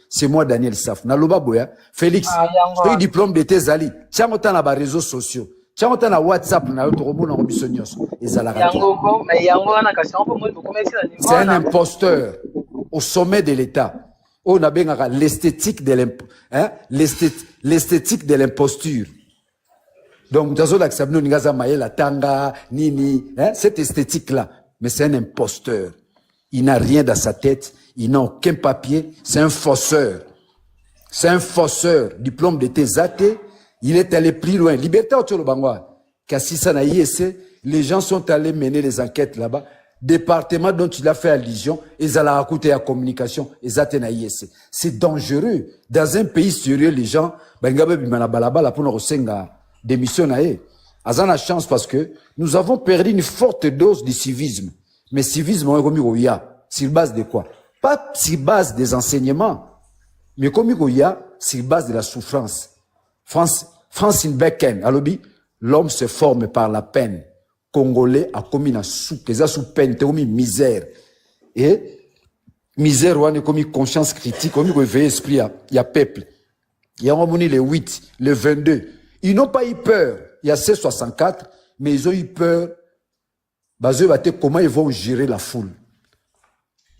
C'est moi, Daniel Saf. Naloba Boya, Félix, tu diplôme de tes alliés. Tu as les réseaux sociaux. Tu as na WhatsApp, c'est un imposteur au sommet de l'État. On a bien l'esthétique de l'esthétique de l'imposture. Donc, cette esthétique-là, mais c'est un imposteur. Il n'a rien dans sa tête, il n'a aucun papier, c'est un fausseur. C'est un fausseur. Diplôme de tes athées, il est allé plus loin. Liberté au Tcholo-Bangwa. Kassissa na ISC, les gens sont allés mener les enquêtes là-bas. Département dont il a fait allusion, ils allaient raconter la communication, ils athées na ISC. C'est dangereux. Dans un pays sérieux, les gens, bengabe bimana balabala pour nous resenga démission na e. Azan a chance parce que nous avons perdu une forte dose de civisme. Mais civisme, on est comme Oya. Sur base de quoi? Pas sur base des enseignements. Mais comme Oya, sur base de la souffrance. Francine Becken, alobi, l'homme se forme par la peine. Congolais a commis une sous peine, t'es commis misère. Et misère, on a commis conscience critique, on a commis esprit, il y a peuple. Il y a remonté les 8, les 22. Ils n'ont pas eu peur. Il y a C64, mais ils ont eu peur. Comment ils vont gérer la foule?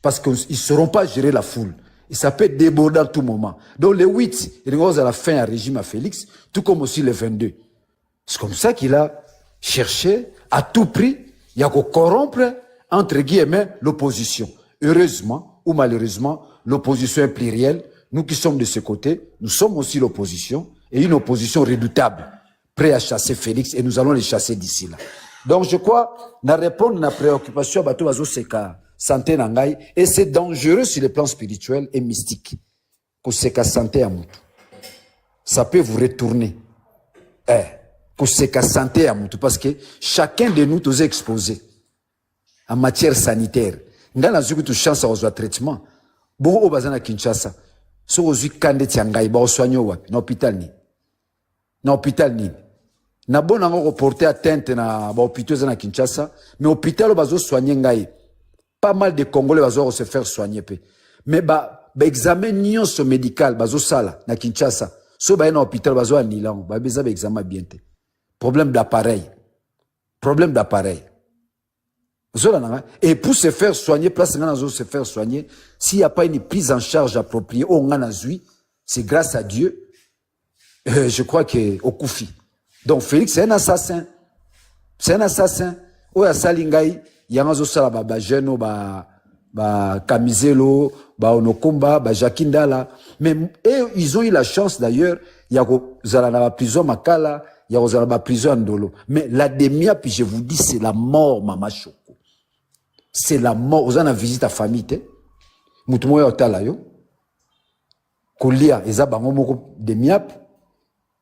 Parce qu'ils ne sauront pas gérer la foule. Et ça peut déborder à tout moment. Donc les 8, ils vont à la fin à régime à Félix, tout comme aussi les 22. C'est comme ça qu'il a cherché, à tout prix, il y a qu'à corrompre, entre guillemets, l'opposition. Heureusement ou malheureusement, l'opposition est plurielle. Nous qui sommes de ce côté, nous sommes aussi l'opposition, et une opposition redoutable, prêt à chasser Félix, et nous allons les chasser d'ici là. Donc je crois, na répondre à la préoccupation à Bato Bazo Seka, santé nangai, et c'est dangereux sur le plan spirituel et mystique. Que Seka santé à Moutou. Ça peut vous retourner. Que Seka santé à Moutou, parce que chacun de nous est exposé en matière sanitaire. Nous avons une chance à traitement. Bon, au bazana Kinshasa, si vous avez kande tiangai, ba soigner wapi, na hôpital ni. Na hôpital ni. Na bon nango reporter atteinte na ba hôpital na Kinshasa, mais hôpital bazo soigner ngai. Pas mal de Congolais bazo se faire soigner pe. Mais examen nyonso médical bazo sala na Kinshasa. So ba na hôpital bazo anilango, ba beza examen bien te. Problème d'appareil. Problème d'appareil. Et pour se faire soigner, place se faire soigner, s'il n'y a pas une prise en charge appropriée, c'est grâce à Dieu, je crois qu'au Koufi. Donc Félix, c'est un assassin. C'est un assassin. Oya Salingai, Yangazo Sala, Geno, Kamizelo, Onokomba, Jakindala. Mais ils ont eu la chance d'ailleurs, il y a Zalana prison Makala, il y a Zalana prison Ndolo. Mais la démia, puis je vous dis, c'est la mort, Mama Choko. C'est la mort. Vous avez visité ta famille, te? Moutumoya otala yo. Kolia, eza bango de miap.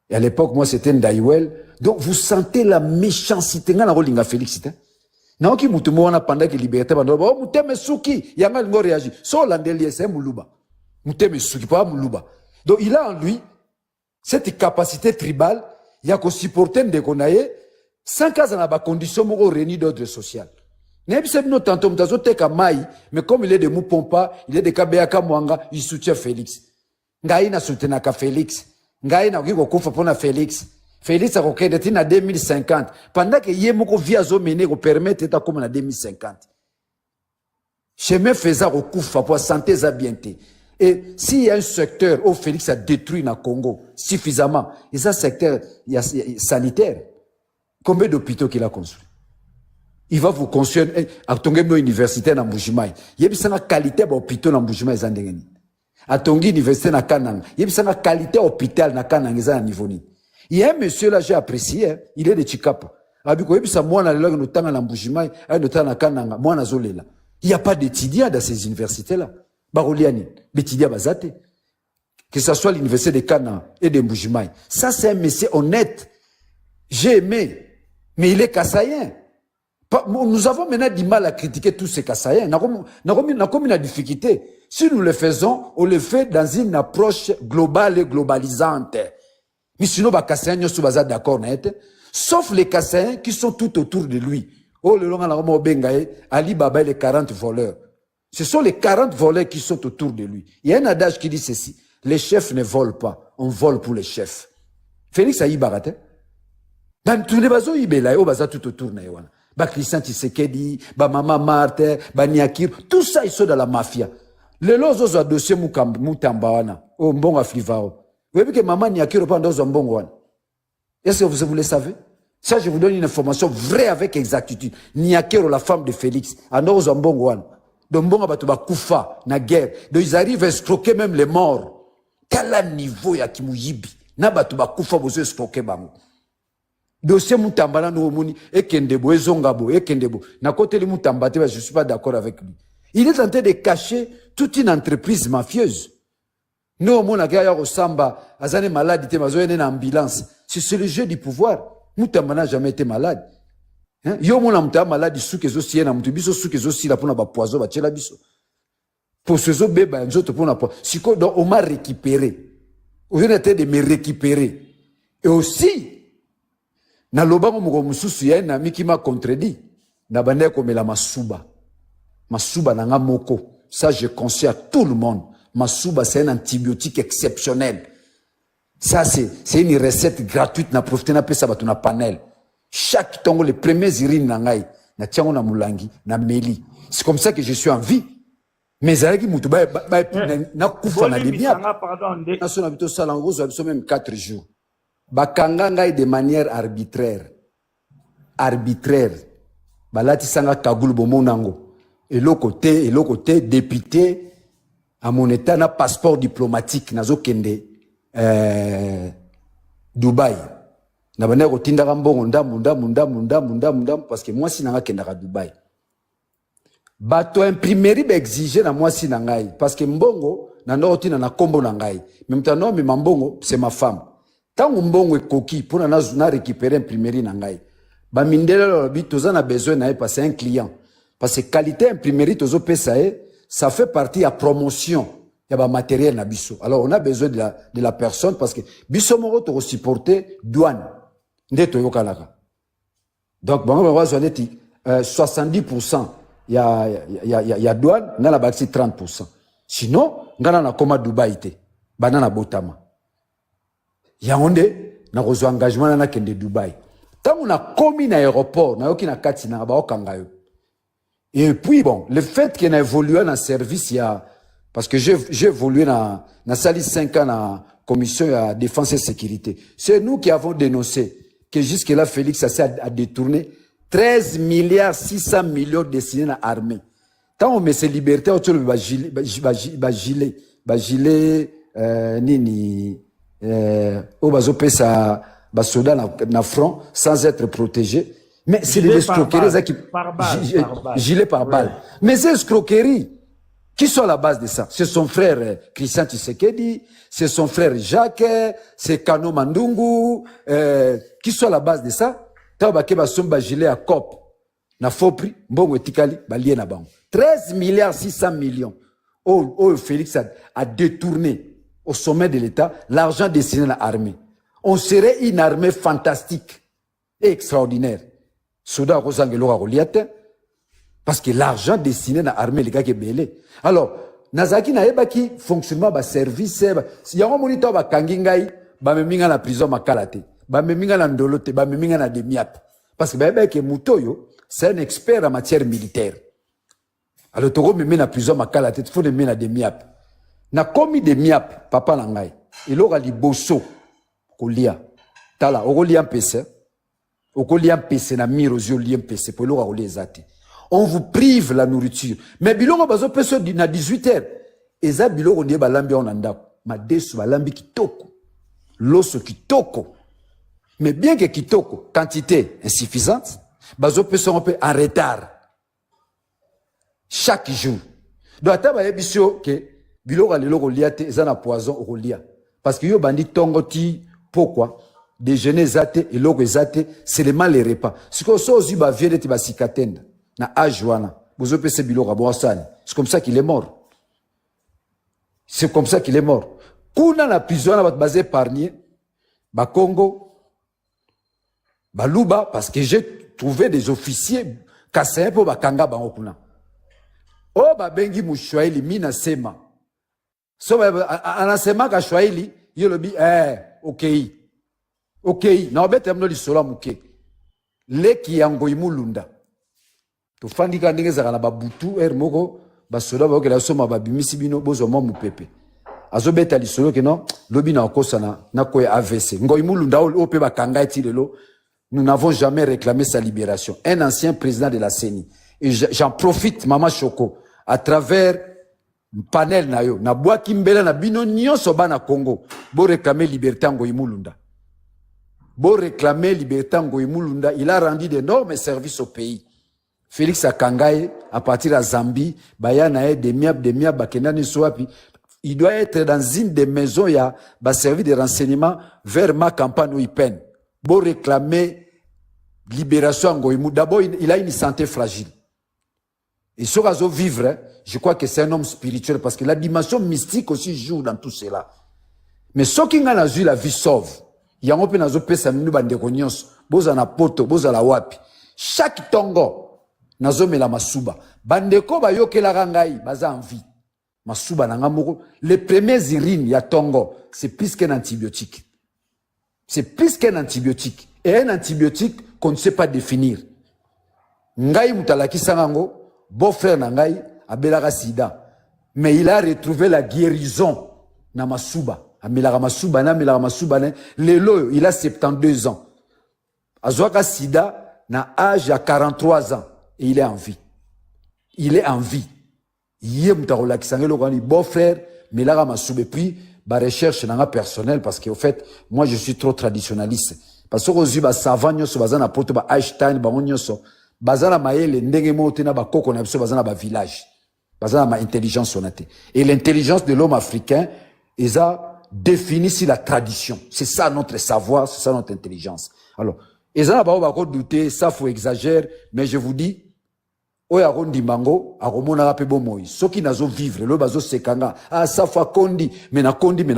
Et à l'époque, moi, c'était Ndaïwel. Donc, vous sentez la méchanceté. Nga na rolinga Félix, te? Naoki moutumoya pendant que liberté, oh, mouteme souki. Yanga lingo réagi. So landelier, c'est Moulouba. Mouteme souki, pas Moulouba. Donc, il a en lui cette capacité tribale. Il y a qu'au supporter de Konaye, sans cas dans la condition, moko réunie d'ordre social. Mais comme il est de Moupompa, il est de Kabeaka Mwanga, il soutient Félix. Ngaï na soutenaka Félix. Ngaï na kiko kufa pona Félix. Félix a kokende na 2050. Pendant que yé moko via zo mené ko permettre ta comme na 2050. Chemin faisant au kufa pour santé za bienté. Et s'il y a un secteur où Félix a détruit na Congo suffisamment, et ça secteur sanitaire, combien d'hôpitaux qu'il a construit? Il va vous construire à Tongi université na Mbujimayi. Yebisanga qualité ba hôpital na Mbujimayi zandengeni. À Tongi université na Kananga. Yebisanga qualité hôpital na Kananga za niveau ni. Il y a un monsieur là j'ai apprécié, il est de Chikapa. Abiko yebisa mwana lelo no tanga na Mbujimayi, ay no tanga na Kananga, mwana zolela. Il n'y a pas d'étudiants dans ces universités là. Baroliani, l'étudiant bazate. Que ce soit l'université de Kananga et de Mbujimayi. Ça c'est un monsieur honnête. J'ai aimé, mais il est kassaïen. Nous avons maintenant du mal à critiquer tous ces Kassaïens. Nous avons une difficulté. Si nous le faisons, on le fait dans une approche globale et globalisante. Mais sinon, les Kassaïens ne sont pas d'accord. Sauf les Kassaïens qui sont tout autour de lui. Oh, le long, Ali Baba et les 40 voleurs. Ce sont les 40 voleurs qui sont autour de lui. Il y a un adage qui dit ceci. Les chefs ne volent pas. On vole pour les chefs. Félix a y barate. Ben, tous les bazo y bela, yo baza tout autour na yowana. Ba Christian Tshisekedi, ba Mama Martin, ba Niakir, tout ça ils sont dans la mafia. Les lozo a dossier mutambawana, o mbonga flivao. Vous voyez que Mama Niakir pas dans mbongo wana. Est-ce que vous le savez? Ça, je vous donne une information vraie avec exactitude. Niakir, la femme de Félix, a dans mbongo wana. Donc mbonga batu ba kufa na guerre. Donc ils arrivent à escroquer même les morts. Quel niveau ya kimuyibi? Na batu ba kufa bozo escroquer bango. Dossier Moutambana no moni ekendebo ezongabo ekendebo na côté le Moutambate je suis pas d'accord avec lui. Il est en train de cacher toute une entreprise mafieuse. No mona gaya osamba azane malade te mazo ene na ambulance. C'est le jeu du pouvoir. Moutambana n'a jamais été malade. Hein? Yo mona muta malade souke zo sie na mutu biso souke zo si la pona ba poison ba tchela biso. Pour ce zo beba nzoto pona po. Siko donc on m'a récupéré. On est en train de me récupérer. Et aussi na lobango moko mususu ya na miki ma contredit na bande ko mela masuba na nga moko. Ça je conseille à tout le monde. Masuba c'est un antibiotique exceptionnel. Ça c'est une recette gratuite na profiter na pesa batu na panel. Chaque tongo les premiers urines na ngai na tiango na mulangi na meli. C'est comme ça que je suis en vie. Mais avec mutu na kufa na libia. Na sona bito sala ngozo biso même 4 jours. Bakanga ngai de manière arbitraire. Balati sanga kagulu bomonango. Et l'autre côté, député, à mon état, na passeport diplomatique, nazo kende, Dubaï. Na bane ko tindaka mbongo ndam, parce que moi si nanga kendaka Dubaï. Bato imprimerie ba exiger na moi si nangai, parce que mbongo, na noti na kombo nangai. Même temps non, mais mbongo, c'est ma femme. Tant mbongo e koki pour na récupérer imprimerie nangai. Ba mindele lobi toza na besoin na parce un client. Parce que qualité imprimerie tozo pesa ça fait partie à promotion ya ba matériel na biso. Alors on a besoin de la personne parce que biso moko to supporter douane. Ndeto yokalaka. Donc bango ba wazo neti 70% ya douane na la baxi 30%. Sinon ngana na koma Dubaï te. Banana botama. Yaonde na reçu engagement na kende Dubaï. Tant on a commis na aéroport, na yoki na kati na ba okangayo. Et puis bon, le fait qu'il a évolué dans le service, il y a parce que j'ai évolué dans sali 5 ans dans commission de défense et sécurité. C'est nous qui avons dénoncé que jusque là Félix a détourné 13 milliards 600 millions destinés à l'armée. Tant on met ses libertés autour de gilet nini au bazopé ça basoda na front sans être protégé. Mais c'est des escroqueries qui gilet par balle. Mais ces escroqueries qui sont à la base de ça, c'est son frère Christian Tshisekedi, c'est son frère Jacques, c'est Kano Mandungu, qui sont à la base de ça. Taba ke basomba gilet à cop na faux prix, mbongo etikali balie na bango. 13 milliards 600 millions. Oh Félix a détourné au sommet de l'État l'argent destiné à l'armée. On serait une armée fantastique et extraordinaire. Souda Rosangelo Roliate, parce que l'argent destiné à l'armée, les gars qui est belé. Alors, Nazaki na ebaki fonctionnement ba service, si y a un moniteur ba kangingai, ba me minga na prison makalate, ba me minga na ndolote, ba me minga na demiap. Parce que ba que Mutoyo, c'est un expert en matière militaire. Alors, Toro me met na prison makalate, il faut me mettre na demiap. Na komi demiap, papa nangai, il aura li bosso, kolia. Tala, okolia mpese. Okolia mpese na mirozio lia mpese, pour l'ora olie zate. On vous prive la nourriture. Mais biloko bazo peso na 18h. Eza biloko ndiye balambi on andako. Madesu balambi kitoko. Loso kitoko. Mais bien que kitoko, quantité insuffisante, bazo peso on peut en retard. Chaque jour. Donc ata ba yebisio ke biloko leloko lia te eza na poison okolia. Parce que yo bandi tongo ti pourquoi déjeuner zate et l'eau zate c'est les mal les repas. Ce que ça aussi ba vieux de ba sikatenda. Na ajwana, vous avez ce biloko boissane. C'est comme ça qu'il est mort. C'est comme ça qu'il est mort. Kuna la prison na basé épargné ba Congo ba Luba parce que j'ai trouvé des officiers cassés pour ba kanga ba kuna. Oh, babengi mushwaili, mina sema. So, anasema ka shwaili, yolobi, ok. Ok, na obete mno li sola muke. Leki yango imulunda. Tofandi ka ndenge zaka na babutu, moko, basoda ba okela soma babimisi bino, bozo momu pepe. Azo beta li solo ke non, lobi na okosana, na koe AVC. Ngo imulunda ope bakanga eti lelo. Nous n'avons jamais réclamé sa libération. Un ancien président de la CENI. Et j'en profite, Maman Choco, à travers le panel na yo, na bois kimbela na bino nyonso ba na Congo, bo réclamer liberté en Goïmoulunda. Bo réclamer liberté en Goïmoulunda, il a rendu d'énormes services au pays. Félix Akangaye, à partir de Zambie, Bayana des miab, Bakenani Soapi, il doit être dans une des maisons, il y a un service de renseignement vers ma campagne où il peine. Pour réclamer libération en Goïmou. D'abord, il a une santé fragile. Et sur Azo vivre, je crois que c'est un homme spirituel parce que la dimension mystique aussi joue dans tout cela. Mais ce qui a eu la vie sauve, il y a un peu de pesa minu bande konyos, boza na poto, boza la wapi. Chaque tongo, nazo me la masuba. Bande ko ba yoke la rangai, baza en vie. Masuba na ngamoko. Les premiers urines, ya tongo, c'est plus qu'un antibiotique. C'est plus qu'un antibiotique. Et un antibiotique qu'on ne sait pas définir. Ngai mutalaki sangango, beau-frère Ngai, abelara sida. Mais il a retrouvé la guérison na masuba. Amelara masuba na, amelara masuba na. Lelo, il a 72 ans. Azwaka sida na âge à 43 ans. Et il est en vie. Il est en vie. Yé mutarolaki sangelo kani beau-frère, melara masuba. Et puis, ma recherche n'a pas personnelle parce qu'au fait, moi je suis trop traditionnaliste. Parce que aux yeux, savant, nyoso, bazana poto, ba Einstein, ba onyoso, bazana maele, ndenge mote na ba koko na biso, bazana ba village, bazana ma intelligence sonate. Et l'intelligence de l'homme africain, ils a défini si la tradition. C'est ça notre savoir, c'est ça notre intelligence. Alors, ils ont ba douter, ça faut exagérer, mais je vous dis, oya kondi mango akomona ka pe bomoi soki nazo vivre lo bazo sekanga ça fa kondi mais na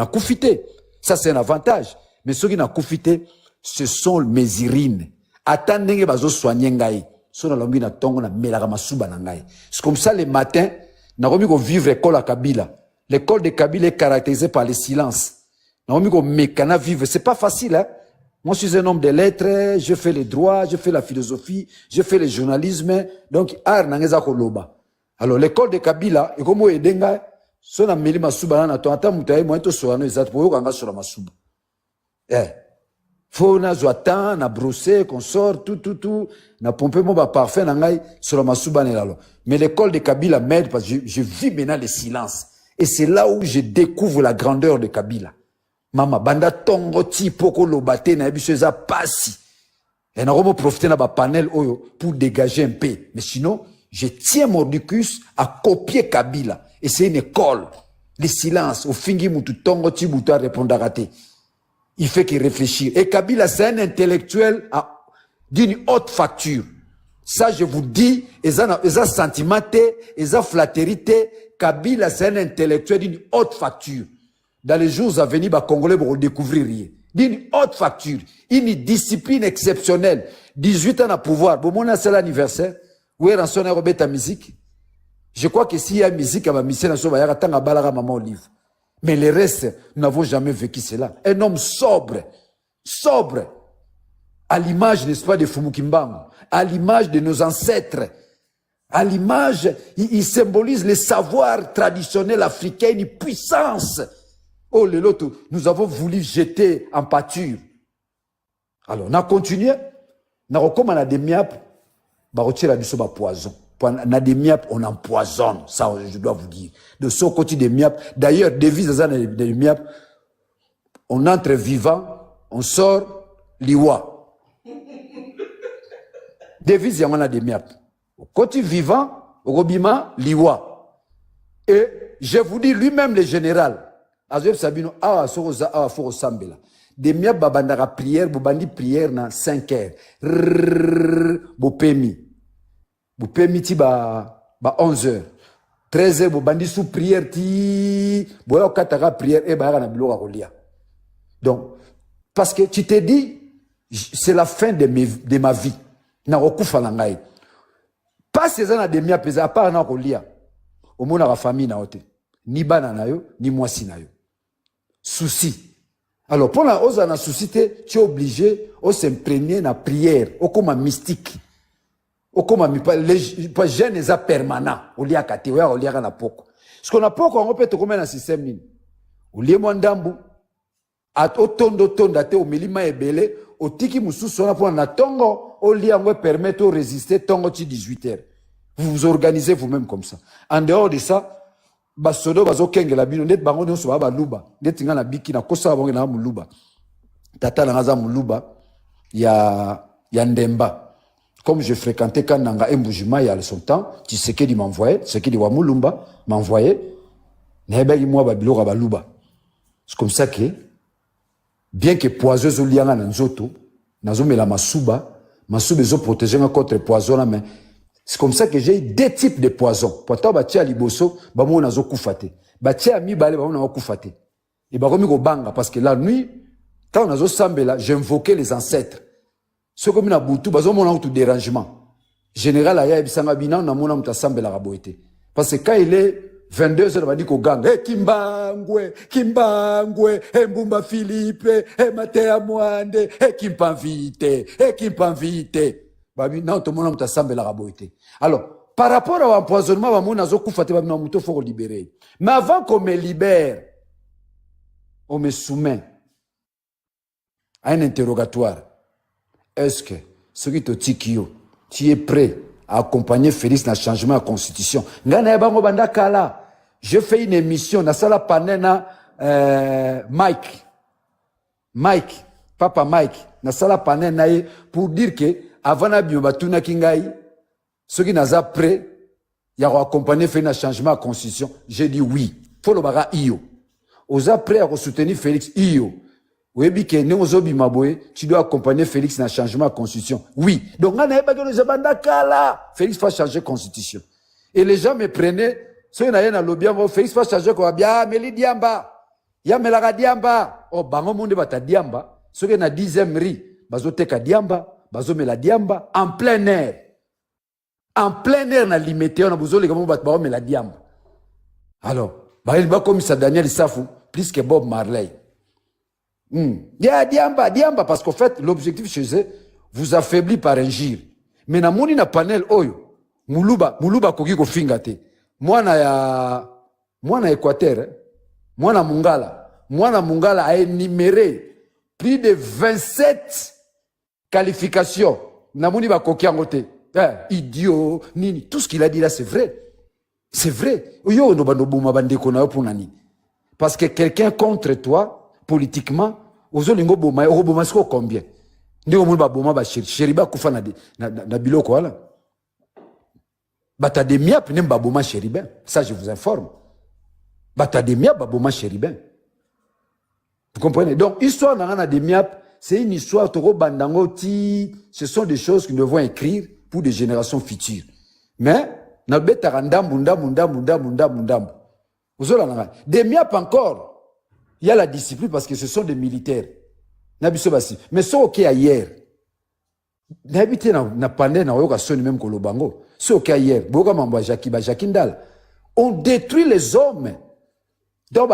kufite, ça c'est un avantage, mais soki na kufite ce sont mes urines attendenge bazo soigner ngai so na lombi na tongo na melaka masuba na ngai. C'est comme ça le matin na komi ko vivre école à Kabila. L'école de Kabila est caractérisée par le silence. Na komi ko mekana vivre, c'est pas facile hein. Moi, je suis un homme de lettres, je fais les droits, je fais la philosophie, je fais le journalisme. Donc, art nangeza koloba. Alors, l'école de Kabila, et comme edenga, so na meli masuba na to ata mutaye mo to so ano ezat po kanga so la masuba. Faut na zoatan, na brosser, qu'on sort, tout, na pomper mo ba parfum na ngai sur la masuba ne lalo. Mais l'école de Kabila m'aide parce que je vis maintenant le silence. Et c'est là où je découvre la grandeur de Kabila. Mama, banda tongo ti poko lobate na ebiso eza pasi. Et na romo profiter na ba panel oyo pour dégager un peu. Mais sinon, je tiens mordicus à copier Kabila. Et c'est une école. Le silence, au fingi mutu tongo ti buta répondre à raté. Il fait qu'il réfléchisse. Et Kabila, c'est un intellectuel d'une haute facture. Ça, je vous dis, eza sentimenté, eza flatérité. Kabila, c'est un intellectuel d'une haute facture. Dans les jours à venir, les Congolais vont découvrir rien. D'une haute facture, une discipline exceptionnelle. 18 ans à pouvoir. Bon, mon c'est l'anniversaire. Où est rançonné Robert ta musique? Je crois que s'il y a musique, à ma mission, il y a tant à balara maman olive. Mais le reste, nous n'avons jamais vécu cela. Un homme sobre. À l'image, n'est-ce pas, de Fumukimbangu. À l'image de nos ancêtres. À l'image, il symbolise le savoir traditionnel africain, une puissance. Oh, le loto, nous avons voulu jeter en pâture. Alors, on a continué. On a recommandé des miapes, on a retiré la poison. On a des miapes, on empoisonne. Ça, je dois vous dire. De ce côté des miapes, d'ailleurs, devise des miapes, on entre vivant, on sort liwa. Devise, il y en a des miapes. Au côté vivant, au robima, liwa. Et je vous dis, lui-même, le général, Azoueb Sabino, faut ressembler. Des miens babandara prière, bobandi prière na 5 heures. Bopemi. Bopemi ti ba 11 heures. 13 heures, bobandi sous prière ti. Boya katara prière, et ba na bilo rolia. Donc, parce que tu t'es dit, c'est la fin de ma vie. Na okufa na ngai. Pas ces ans de miens pesa, à part na rolia. omona la famille na ote. Ni bana na yo, ni mwasi na yo. Souci. Alors, pour la ose na souci, tu es obligé de s'imprégner na prière, au comme mystique. Au comme les jeunes sont permanents. Au lieu kati, au lieu na poko. Ce qu'on a poko, on peut te commettre un système ni. Au lieu mwandambu, at otondo tonda te o milima ebele, o tiki mususu on a pour na tongo, au lieu on permettre de résister tongo ti 18 heures. Vous vous organisez vous-même comme ça. En dehors de ça, basodo bazo kengela bino net bango nyonso ba luba net nga na biki na kosa bango na muluba tata na ngaza muluba ya ndemba comme je fréquentais Kananga Mbujima il y a son temps tu sais qu'il m'envoyait ce qu'il wa mulumba m'envoyait neba moi ba biloko ba luba c'est comme ça que bien que poiseuse olianga na nzoto nazomela masuba zo protéger contre poison mais c'est comme ça que j'ai deux types de poisons. Pourtant, batia liboso, bamo nazo kufate. Batia mi bale, bamo nazo kufate. Et baromi go banga, parce que la nuit, quand nazo sambela, j'invoquais les ancêtres. Ce comme na boutou, bazo mona tout dérangement. Général aya ebisanga bina, na mona muta sambela raboete. Parce que quand il est 22 heures, on va dire qu'au gang, Kimbangwe, Mbumba Philippe, Matea Mwande, Kimpanvite, Kimpanvite. Alors, par rapport à l'empoisonnement, il faut libérer. Mais avant qu'on me libère, on me soumet à un interrogatoire. Est-ce que ce qui te dit tu es prêt à accompagner Félix dans le changement de la constitution? Je fais une émission dans la panena Mike, Papa Mike, dans la panena pour dire que avant na biobatuna kingai ceux qui n'ont prêt il y a accompagné fait un changement à constitution. J'ai dit oui faut le bara io oza prêt à soutenir Félix io webi ke ne ozobi maboye tu dois accompagner Félix dans changement à constitution. Oui donc on a pas que nous banda kala Félix va changer constitution et les gens me prenaient ceux na yena lobia Félix va changer quoi bien meli diamba ya melaka diamba oh bango monde bata diamba ceux qui na 10e ri bazoteka diamba bazomela diamba en plein air na limité on a besoin les gars bazomela diamba alors il va comme ça Daniel Safou plus que Bob Marley diamba parce qu'en fait l'objectif chez eux vous affaiblit par injure mais na moni na panel oyo muluba koki ko fingate mwana Équateur mwana Mungala a énuméré plus de 27 qualification, namoni ba kokiangote, idiot, nini, tout ce qu'il a dit là c'est vrai. C'est vrai. Yo no bando buma bandeko na pour nani. Parce que quelqu'un contre toi politiquement, ozolingo boma, oboma sko combien. Ndeko mo ba boma ba sheriba kufa na biloko wala. Bata de miap nem ba boma sheriba. Ça je vous informe. Bata de miap ba boma sheriba. Vous comprenez? Donc histoire na de miap c'est une histoire, ce sont des choses que nous devons écrire pour des générations futures. Mais, des miap encore, il y a la discipline parce que ce sont des militaires. Mais c'est ok hier. C'est ok hier. On détruit les hommes. Donc,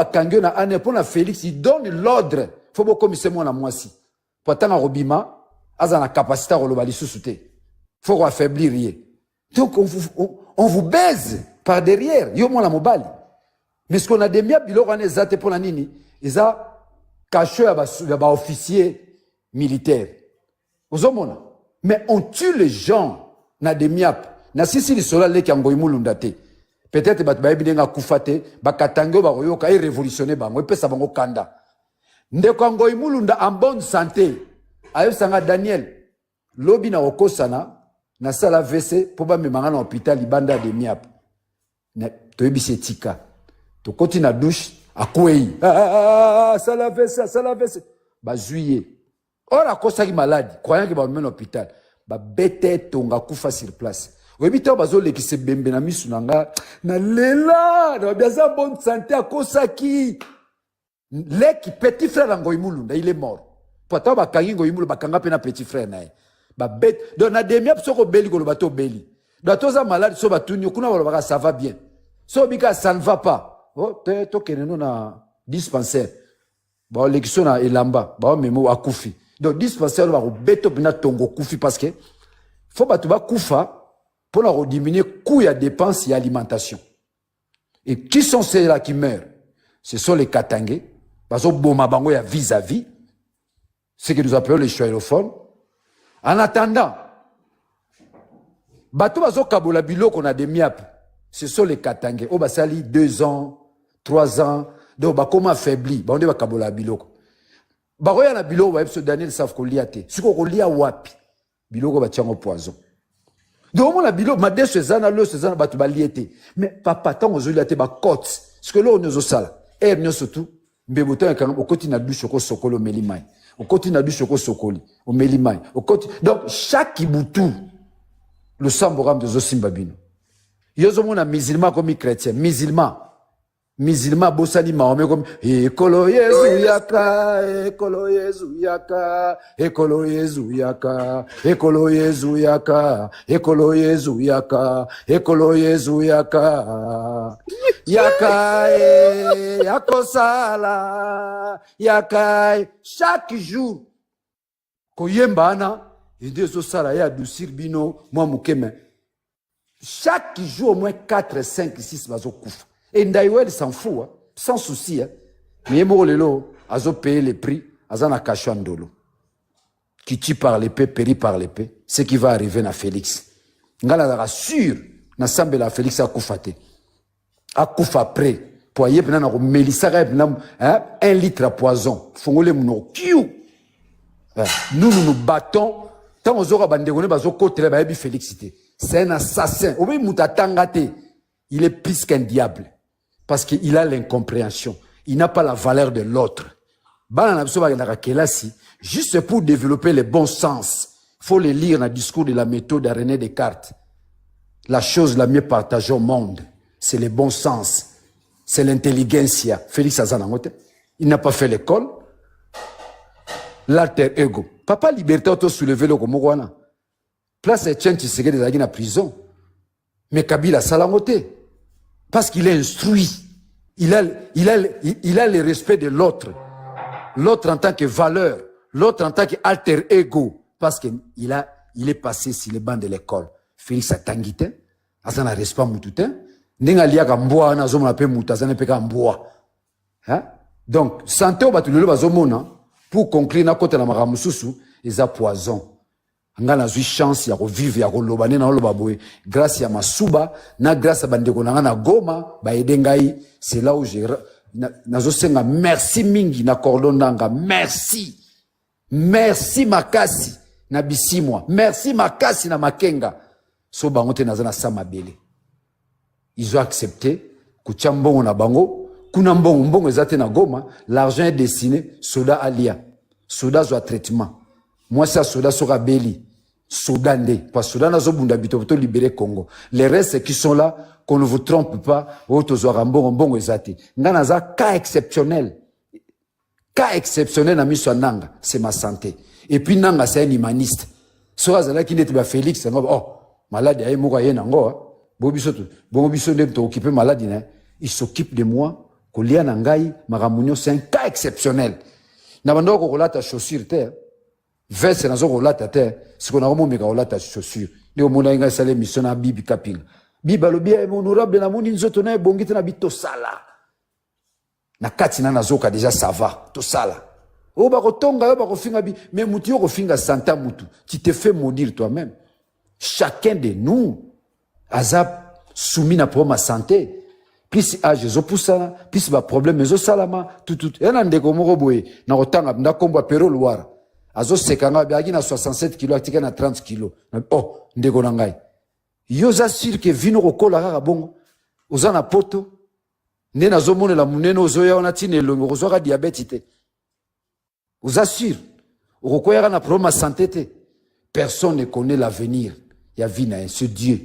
pour Félix, il donne l'ordre. Il faut que commissaire moi moi si. Pourtant, Robima, a la capacité à relever sous-souté. Il faut affaiblir. Donc, on vous baise par derrière. Yo, moi, la mobile. Mais ce qu'on a des miens, il y a des athées pour la nini. Ils ont caché à officier militaire. Mais on tue les gens. Na des miap. Na sisi li sola le kiango imulundate. Peut-être bat baibinga kufate, bakatango ba royoka et révolutionner bango. Et ça bango kanda. Ndeko imulunda en bonne santé. Ayo sanga Daniel. Lobi na okosana na sala VC pour ba memanga na hôpital libanda de miap. Na toyebise tika. To koti na douche akwei. Sala VC. Ba juillet. Ora kosa ki malade, croyant que ba mena hôpital. Ba bete tonga kufa sur place. Webi to bazo le ki se bembe na misu nanga na lela, na biaza bonne santé a kosa ki. Leki petit frère Ngoimulunda, il est mort. Pourtant ba kangi Ngoimulu ba kanga pe na petit frère na. Ba bête donc na demia soko beli ko bato beli. Bato za malade so ba tunyo kuna ba ça va bien. Sobika, ça ne va pas. Oh, tu na dispensaire. Bon, l'élection na elamba. Bon, memo akufi. Donc, dispensaire, va beto bina tongo kufi parce que, faut pas tu vas kufa pour diminuer coût et dépenses et alimentation. Et qui sont ceux-là qui meurent? Ce sont les Katangais. Parce que bon, bango ya vis-à-vis. Ce que nous appelons les choélophones. En attendant, bateau bazo kabola bilo qu'on a des miap. Ce sont les Katangais. Oh, bah, ça lit 2 ans, 3 ans. Donc, bah, comment affaibli? Bah, on dit, bah, kabola biloko. Bah, y a biloko, bah, ce Daniel savent qu'on lit à te. Ce qu'on lit à wapi. Biloko, bah, tiens au poison. Donc, on a biloko, ma deux zana, le zana, bah, tu vas lier te. Mais, papa, tant on lit à te, bah, côte. Ce que là, on est au sala. Et, nous, surtout, mbebotan, au côté, n'a du choko sokolo, melimai. Au côté, n'a du choko sokoli, au melimai. Au côté. Donc, chaque iboutou, le samboram de Zosimbabino. Yozo mona musulman comme chrétien, musulman bosani maome comme ekolo Yesu yaka, ekolo Yesu yaka, ekolo Yesu yaka, ekolo Yesu yaka, ekolo Yesu yaka, ekolo Yesu yaka, yaka yakosala, yaka chaque jour koyemba ana inde zo sala ya adoucir bino moi mukeme. Chaque jour, au moins 4, 5, 6 bazo kouf. Et Ndaïwel s'en fout, hein, sans souci. Hein. Mais Morello, azo payé les prix, azana kachouandolo. Qui tue par l'épée, périt par l'épée. Ce qui va arriver na Félix. Ngala rassure, na sambe la Félix a koufate. A kouf après. Poyer, pena na melissa, 1 litre à poison. Fongole mouno, kiou. Nous nous battons. Tant on aura bandegone, bazo kote, ba yebi Félixité. C'est un assassin. Il est plus qu'un diable. Parce qu'il a l'incompréhension. Il n'a pas la valeur de l'autre. Juste pour développer le bon sens, il faut le lire dans le discours de la méthode de René Descartes. La chose la mieux partagée au monde, c'est le bon sens. C'est l'intelligentsia. Félix Azanangote. Il n'a pas fait l'école. L'alter ego. Papa liberté auto soulevé le Komogwana. Place Etienne Tshisekedi des Agui en prison. Mais Kabila Salamoté. Parce qu'il est instruit. Il a le respect de l'autre. L'autre en tant que valeur. L'autre en tant qu'alter ego. Parce qu'il est passé sur les bancs de l'école. Félix Atangite. Asana respect moututin. Nenga liaka mboa na zomo na pe mutazana peka mboa. Hein? Donc, santé au batulelo bazomona. Pour conclure, na kote na maramususu, ils a poison. Ngana zui chance ya revivre ya kolobane na lobaboe grâce ya masuba na grâce à bandeko na Goma ba edengai. C'est là où j'ai nazo senga merci mingi na cordonanga, merci makasi na bisimwa, merci makasi na makenga so bango te nazana sama bele. Ils ont accepté kuchambongo na bango kuna mbongo ezate na Goma. L'argent est destiné soda alia, soda zo traitement. Moi ça soda sera beli. Soudandé, parce que Soudan a zobunda bito pour libérer Congo. Les restes qui sont là, qu'on ne vous trompe pas, bon ezati. Nganaza cas exceptionnel na miso nanga, c'est ma santé. Et puis nanga c'est un humaniste. Sora zala qui n'était pas Félix, oh malade ay moko yena ngo, bon biso ndem to occuper malade né. Il s'occupe de moi, kolia na ngai, maramunyo, c'est un cas exceptionnel. Na bando ko kolata chaussure terre. Verse na zo kolata te, si qu'on a remonté kolata chaussure. Ni o mona inga sale mission na bibi kapil. Biba lo bia honorable na moni nzoto na bongite na bito sala. Na kati na nazoka déjà ça va, to sala. O ba kotonga ba kofinga bi, mais mutu yo kofinga santa mutu. Tu te fais maudire toi-même. Chacun de nous a soumis na pour ma santé. Plus âge zo poussa, plus ba problème zo salama, tout. Et na ndeko moko boye, na otanga na kombo pero loire. Azo sekanga biagi na 67 kg atika na 30 kg. Oh, ndeko na ngai. Yo za sûr que vino kokola kaka bongo. Oza na poto. Ne na zomone la munene ozoya ona tine longo ozoka diabète te. Oza sûr. Okokoya na problème de santé te. Personne ne connaît l'avenir. Ya vina ce Dieu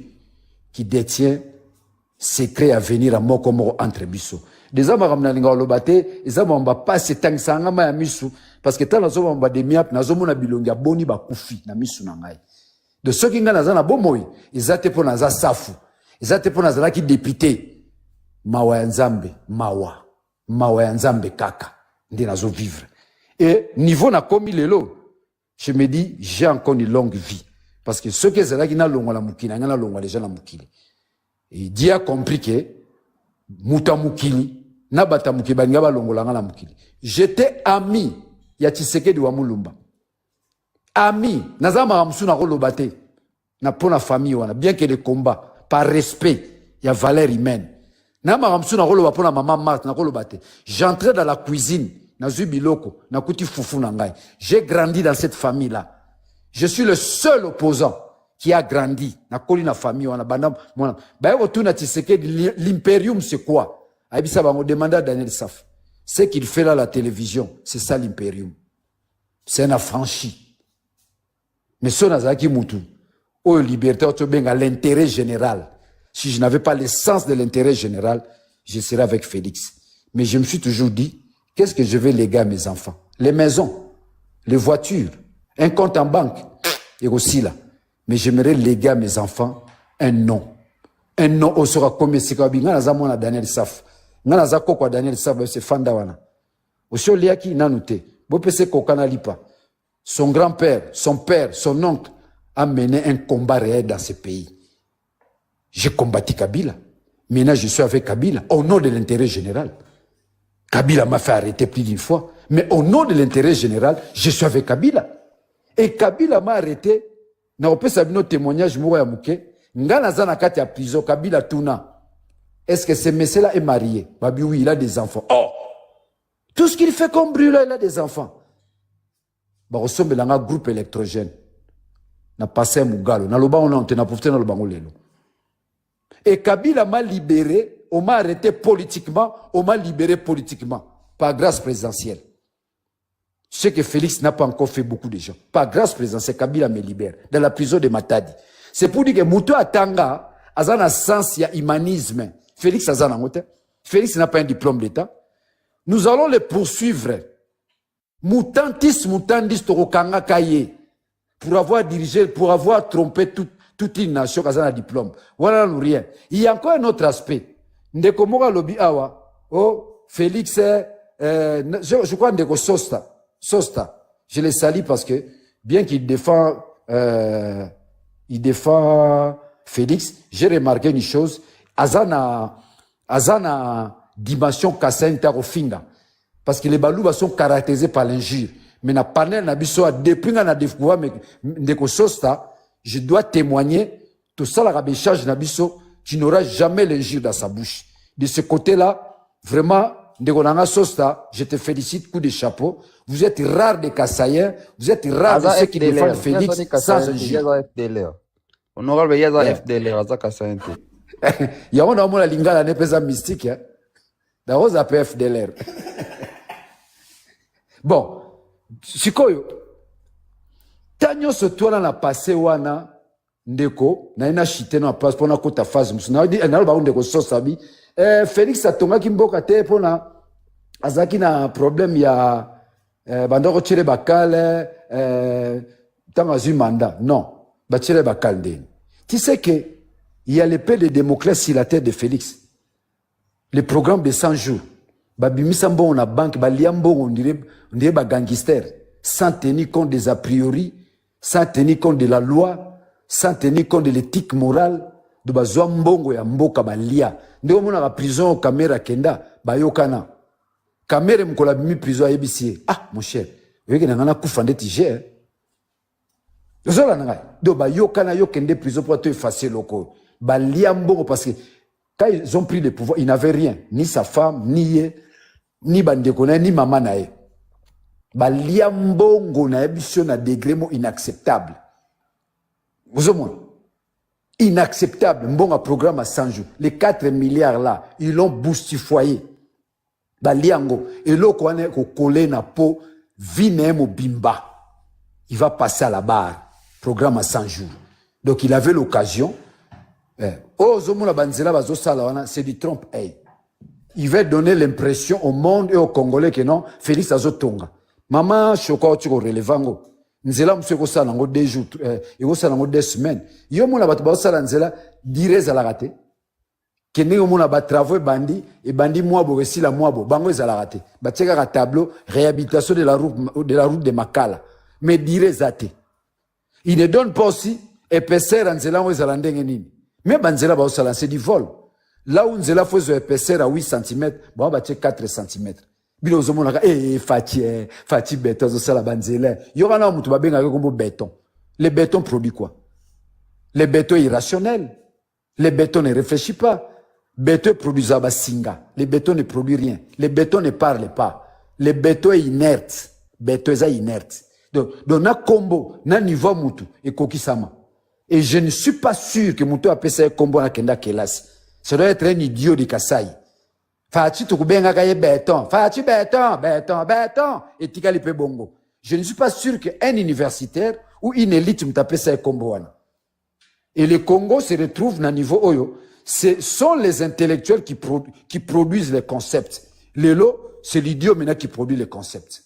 qui détient secret à venir à moko moko entre biso. Des hommes ramna linga olobate, les hommes mba passe tangsanga ma misu parce que tant nazo mba de miap nazo mona bilongi ya boni ba kufi na misu na ngai. De ceux qui nga nazana bomoi, ils étaient pour naza safu. Ils étaient pour naza qui député. mawa ya nzambe, mawa ya nzambe kaka, ndi nazo vivre. Et niveau na komi lelo, je me dis, j'ai encore une longue vie. Parce que ceux qui sont là, qui n'ont pas la moukili, ils n'ont pas déjà la moukili. Et Dieu a compris que, mouta moukili, nabata moukili, ba ngaba longola la moukili. J'étais ami, ya Tshisekedi wa Mulumba. Ami, nazama ramsu na rolo bate, na pona famille wana, bien que les combats, par respect, il y a valeur humaine. Nama ramsu na rolo ba pona maman Marthe, na rolo bate. J'entrais dans la cuisine, na zubiloko, na kuti fufu na ngai. J'ai grandi dans cette famille-là. Je suis le seul opposant qui a grandi. Na koli na famille wana bandam mona. Ba retourne à Tshisekedi, l'impérium c'est quoi? Aibisa ba demanda à Daniel Saf. Ce qu'il fait là à la télévision, c'est ça l'impérium. C'est un affranchi. Mais son azaki mutu, oh liberté, oh benga l'intérêt général. Si je n'avais pas l'essence de l'intérêt général, je serais avec Félix. Mais je me suis toujours dit, qu'est-ce que je vais léguer à mes enfants? Les maisons, les voitures, un compte en banque, et aussi là. Mais j'aimerais léguer à mes enfants un nom. Un nom au sera comme Sikabi. Nga nazamona Daniel Saf. Nga nazako kwa Daniel Saf, c'est Fandawana. Osio liaki nanute. Bopese kokana lipa. Son grand-père, son père, son oncle a mené un combat réel dans ce pays. J'ai combattu Kabila. Maintenant, je suis avec Kabila au nom de l'intérêt général. Kabila m'a fait arrêter plus d'une fois. Mais au nom de l'intérêt général, je suis avec Kabila. Et Kabila m'a arrêté. Na opé sabino témoignage mouwa ya mouké. Nga nazana kati ya prison, Kabila Tuna. Est-ce que ce monsieur-là est marié? Babi, oui, il a des enfants. Oh! Tout ce qu'il fait comme brûle, il a des enfants. Bah, ressemble à un groupe électrogène. Na passé un mougalo. Na loba on a na poufté na loba lelo. Et Kabila m'a libéré, on m'a arrêté politiquement, on m'a libéré politiquement. Par grâce présidentielle. Je sais que Félix n'a pas encore fait beaucoup de gens. Par grâce présidentielle, Kabila me libère. Dans la prison de Matadi. C'est pour dire que Moutou Atanga, azana sens, il y a humanisme. Félix azana ngote. Félix n'a pas un diplôme d'État. Nous allons le poursuivre. Moutantis, Torokanga Kaye. Pour avoir dirigé, pour avoir trompé toute une nation qui a un diplôme. Voilà, nous rien. Il y a encore un autre aspect. Ndekomora Lobi Awa. Oh, Félix, je crois Ndeko Sosta. Je le salue parce que, bien qu'il défend, Félix, j'ai remarqué une chose. Azana dimension Kassenta Rofinga. Parce que les balouba sont caractérisés par l'injure. Mais na panel na biso depuis na découvert Ndeko Sosta, je dois témoigner tout ça la rabéchage na biso, tu n'auras jamais l'injure dans sa bouche. De ce côté-là, vraiment Ndeko Nanga Sosta, je te félicite, coup de chapeau. Vous êtes rare des Kassaïens, vous êtes rare de ceux qui défendent Félix sans injure. Honorable Yaza FDLR, Aza Kassaïen. Il y a un la lingala n'est pas mystique, hein. La rose a FDLR. Bon, sikoyo. Tanyo se tola na passé wana ndeko na ina chité na place pona kota phase musuna di na ba ndeko sosabi Félix atonga kimboka te pona azaki na problème ya bandoko tire bakale tanga zu mandat non ba tire bakale ndeni. Tu sais que il y a l'épée de Damoclès sur la tête de Félix. Le programme de 100 jours. Babimisa mbongo na banque, baliambongo on dirait ba gangster, sans tenir compte des a priori, sans tenir compte de la loi, sans tenir compte de l'éthique morale, de bazwa mbongo ya mboka balia. Ndeko mona la prison caméra kenda, bayokana. Caméra mkola bimi prison ABC. Ah mon cher, weke na ngana kufa ndeti je. Zola nanga. Do bayokana yo kende prison pour te effacer loko. Balia mbongo parce que quand ils ont pris le pouvoir, ils n'avaient rien. Ni sa femme, ni bandekona, ni maman nae. Balia mbongo na ebisio na degré mo inacceptable. Vous au moins. Inacceptable. Mbongo programme à 100 jours. Les 4 milliards là, ils l'ont boustifoyé. Baliango. Et l'eau qu'on a collé na peau, vine bimba. Il va passer à la barre. Programme à 100 jours. Donc il avait l'occasion. C'est du Trump. Il va donner l'impression au monde et aux Congolais que non, Félix Azotonga. Maman, Choka, tu es relevant. Nzela, monsieur, ko sala ngo 2 jours, et ko sala ngo 2 semaines. Yo, mon abat, ba sala nzela, direz à la raté. Kende omona ba travaux et bandi mwabo resi la mwabo bango ezala raté. Ba tcheka ka tableau réhabilitation de la route de Makala. Mais dire zate. Il ne donne pas aussi épaisseur en zela ezala ndenge nini. Mais banzela ba osala c'est du vol. Là où nzela faut épaisseur à 8 cm, bon ba tcheka 4 cm. Bino zomona ka fati béton zo sala banzela. Yora na mutu ba benga ko béton. Le béton produit quoi? Le béton est irrationnel. Le béton ne réfléchit pas. Béton produit Zabasinga. Le béton ne produit rien. Le béton ne parle pas. Le béton est inerte. Béton est inerte. Donc, na combo, na niveau mutu, et kokisama. Et je ne suis pas sûr que mutu a pensé combo na kenda kelas. Ça doit être un idiot de Kassai. Fati tukubenga kaye béton. Fati béton. Et tikali pe bongo. Je ne suis pas sûr qu'un universitaire ou une élite mutu pensé combo wana. Et le Congo se retrouve na niveau oyo. Ce sont les intellectuels qui produisent les concepts. Lelo, c'est l'idiot maintenant qui produit les concepts.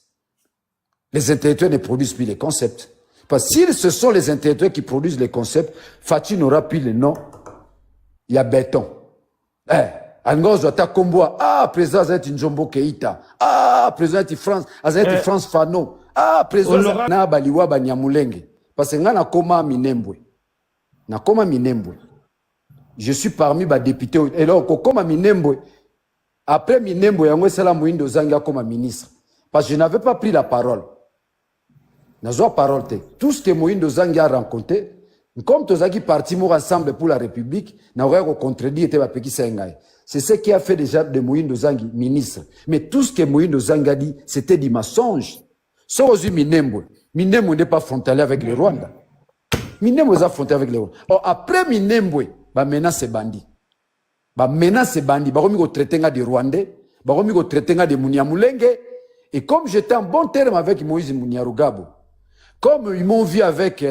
Les intellectuels ne produisent plus les concepts. Parce que si ce sont les intellectuels qui produisent les concepts, Fatih n'aura plus le nom. Il y a béton. Angos doit comboa. Ah, président Azati Njombo Keita. Ah, président France. Azati France Fano. Ah, président na baliwa banyamulenge. Parce que ngana koma minembwe. Na koma minembwe. Je suis parmi les députés. Et là, comme Minembwe, après Minembwe, il y a Moïndo Zanga comme ministre. Parce que je n'avais pas pris la parole. Je n'ai pas parole. Tout ce que Moïndo Zanga a rencontré, comme tous les partis ensemble pour la République, n'a pas contredit. C'est ce qui a fait déjà de Moïndo Zanga ministre. Mais tout ce que Moïndo Zanga dit, c'était du mensonge. Sauf Minembwe. Minembwe n'est pas frontalier avec le Rwanda. Minembwe est frontalier avec le Rwanda. Or, après Minembwe, ba menace bandi. Ba menace bandi. Ba komi ko traiter nga de Rwandais. Ba komi ko traiter nga de Munyamulenge. Et comme j'étais en bon terme avec Moïse Munyarugabo, comme ils m'ont vu avec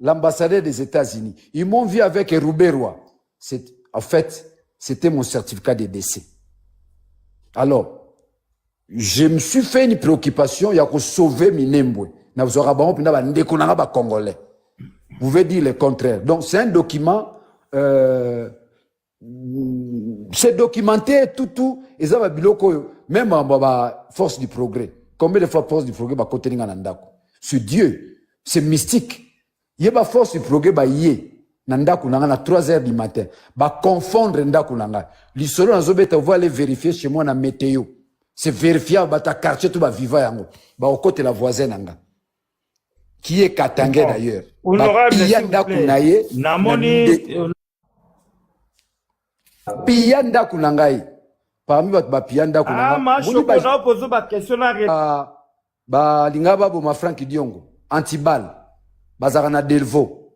l'ambassadeur des États-Unis, ils m'ont vu avec Rouberois, en fait, c'était mon certificat de décès. Alors, je me suis fait une préoccupation, il y a que sauver Minembwe. Na vous aurez bon, na ndeko na ba Congolais. Vous pouvez dire le contraire. Donc, c'est un document. C'est documenté tout et ça va biloko même en force du progrès. Combien de fois force du progrès va contenir nandako? C'est Dieu, c'est mystique. Il y a force du progrès ba yé nandako nanga na 3h du matin ba confondre ndako nanga. L'isolo nazobeta vous aller vérifier chez moi na météo. C'est vérifiable ba ta quartier tout ba vivant yango. Ba au côté la voisine nanga. Qui est Katangé d'ailleurs. Honorable, s'il vous plaît. Namoni Piyanda kunangai. Parmi votre piyanda kunangai. Ah, ma chocolat pose ba question na ba lingaba bo ma Frank Diongo. Antibal. Bazarana Delvo.